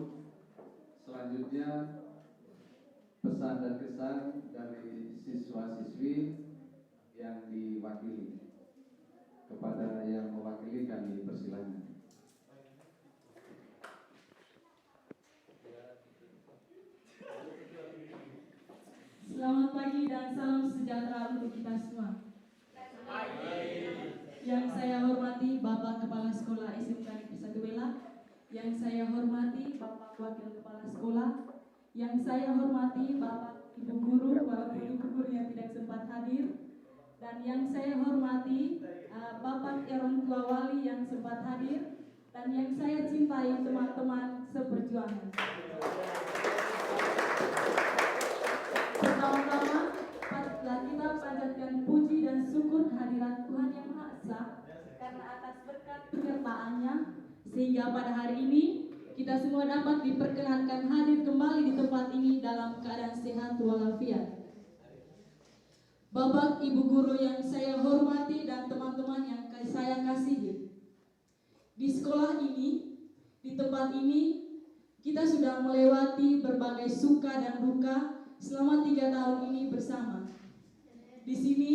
Selanjutnya pesan dan kesan dari siswa-siswi yang diwakili. Kepada yang mewakili kami persilakan. Selamat pagi dan salam sejahtera untuk kita semua. Yang saya hormati Bapak Kepala Sekolah SMK Negeri 1 Welang, yang saya hormati Bapak Wakil Kepala Sekolah, yang saya hormati Bapak Ibu Guru, walaupun Ibu Guru yang tidak sempat hadir, dan yang saya hormati Bapak orang tua wali yang sempat hadir, dan yang saya cintai teman-teman seperjuangan. Pertama-tama, patutlah kita panjatkan puji dan syukur kehadiran Tuhan Yang Maha Esa karena atas berkat penyertaannya, sehingga pada hari ini kita semua dapat diperkenankan hadir kembali di tempat ini dalam keadaan sehat walafiat. Bapak Ibu Guru yang saya hormati dan teman-teman yang saya kasihi, di sekolah ini, di tempat ini, kita sudah melewati berbagai suka dan duka selama 3 tahun ini bersama. Di sini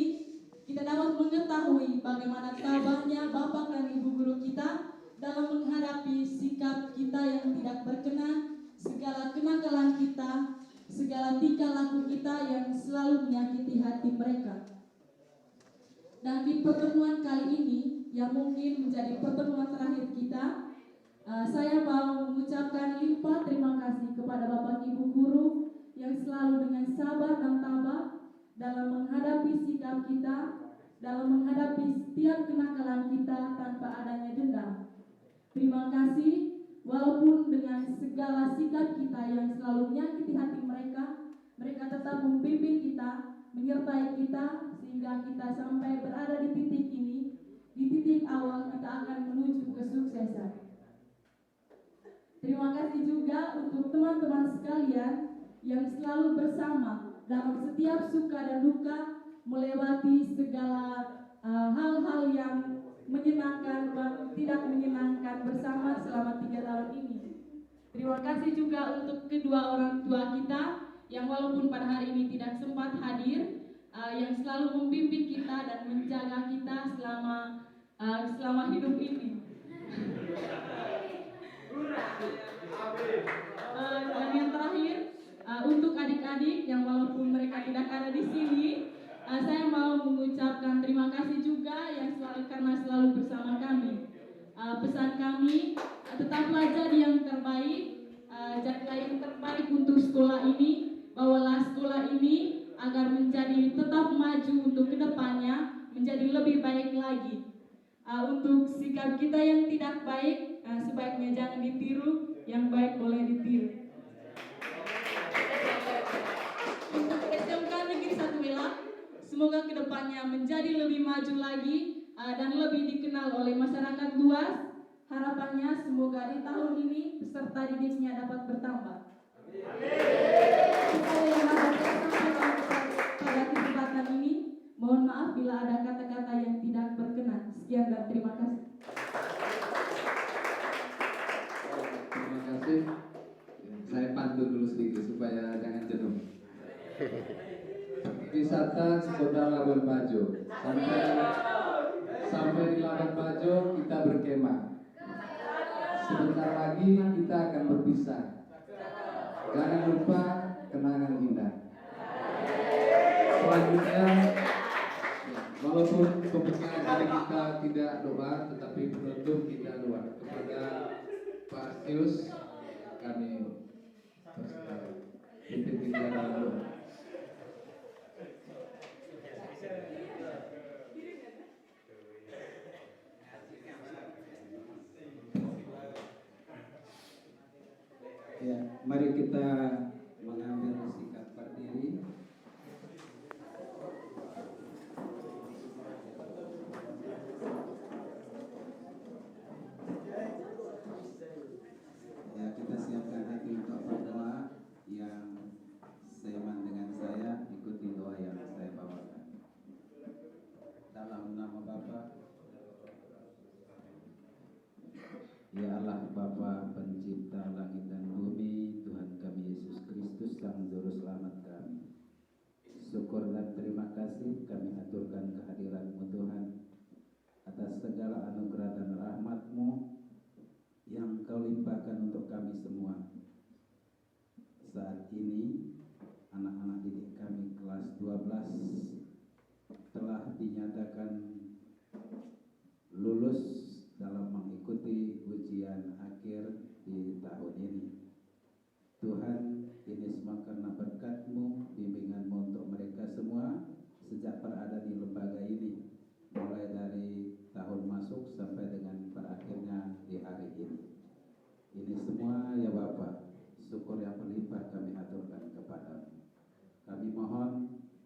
kita dapat mengetahui bagaimana tabahnya Bapak dan Ibu Guru kita dalam menghadapi sikap kita yang tidak berkenan, segala kenakalan kita, segala tingkah laku kita yang selalu menyakiti hati mereka. Dan di pertemuan kali ini, yang mungkin menjadi pertemuan terakhir kita, saya mau mengucapkan limpah terima kasih kepada Bapak Ibu Guru yang selalu dengan sabar dan tabah dalam menghadapi sikap kita, dalam menghadapi setiap kenakalan kita tanpa adanya dendam. Terima kasih, walaupun dengan segala sikap kita yang selalu menyakiti hati mereka, mereka tetap membimbing kita, menyertai kita, sehingga kita sampai berada di titik ini, di titik awal kita akan menuju kesuksesan. Terima kasih juga untuk teman-teman sekalian yang selalu bersama dalam setiap suka dan duka, melewati segala hal-hal yang menyenangkan dan tidak menyenangkan bersama selama 3 tahun ini. Terima kasih juga untuk kedua orang tua kita yang walaupun pada hari ini tidak sempat hadir, yang selalu membimbing kita dan menjaga kita selama hidup ini. Dan yang terakhir, untuk adik-adik yang walaupun mereka tidak ada di sini, saya mau mengucapkan terima kasih juga yang karena selalu bersama kami. Pesan kami, tetaplah jadi yang terbaik, jadilah yang terbaik untuk sekolah ini, bawalah sekolah ini agar menjadi tetap maju untuk kedepannya, menjadi lebih baik lagi. Untuk sikap kita yang tidak baik, sebaiknya jangan ditiru, yang baik boleh ditiru. Untuk SMK Negeri 1 Welang, semoga kedepannya menjadi lebih maju lagi dan lebih dikenal oleh masyarakat luas. Harapannya semoga di tahun ini peserta didiknya dapat bertambah. Supaya yang dapat sampaikan pada kesempatan ini, mohon maaf bila ada kata-kata yang tidak berkenan. Sekian dan terima kasih. Terima kasih. Saya pantun dulu sedikit supaya jangan jenuh. Wisata Kota Labuan Bajo. Sampai di Labuan Bajo kita berkemah. Sebentar lagi kita akan berpisah. Jangan lupa kenangan indah. Selanjutnya, walaupun pembukaan kali kita tidak doa, tetapi penutup kita doa kepada Pak Sius. Kami pimpin kita dalam doa. Ya, mari kita mengambil sikap berdiri. Ya, kita siapkan hati untuk berdoa. Yang seiman dengan saya, ikuti doa yang saya bawakan. Dalam nama Bapa, ya Allah Bapa pencipta langit dan bumi, Tuhan kami Yesus Kristus Sang Juru Selamat kami. Syukur dan terima kasih kami aturkan kehadiran-Mu Tuhan atas segala anugerah dan rahmat-Mu yang Kau limpahkan untuk kami semua. Saat ini anak-anak didik kami kelas 12 telah dinyatakan lulus dalam mengikuti ujian akhir di tahun ini. Tuhan, ini semua karena berkat-Mu, bimbingan-Mu untuk mereka semua sejak berada di lembaga ini, mulai dari tahun masuk sampai dengan berakhirnya di hari ini. Ini semua ya Bapa, syukur yang berlimpah kami aturkan kepada-Mu. Kami mohon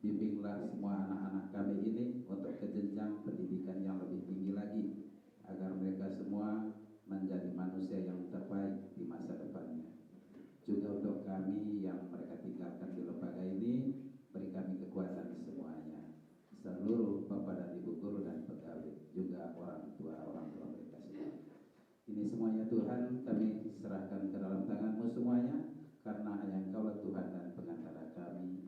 bimbinglah semua anak-anak kami ini untuk ke jenjang pendidikan yang lebih tinggi lagi, agar mereka semua menjadi manusia yang terbaik di masa depannya. Juga untuk kami yang mereka tinggalkan di lembaga ini, beri kami kekuatan semuanya. Seluruh Bapak dan Ibu guru dan pegawai, juga orang tua mereka semua. Ini semuanya Tuhan kami serahkan ke dalam tangan-Mu semuanya, karena hanya Engkaulah Tuhan dan pengantara kami.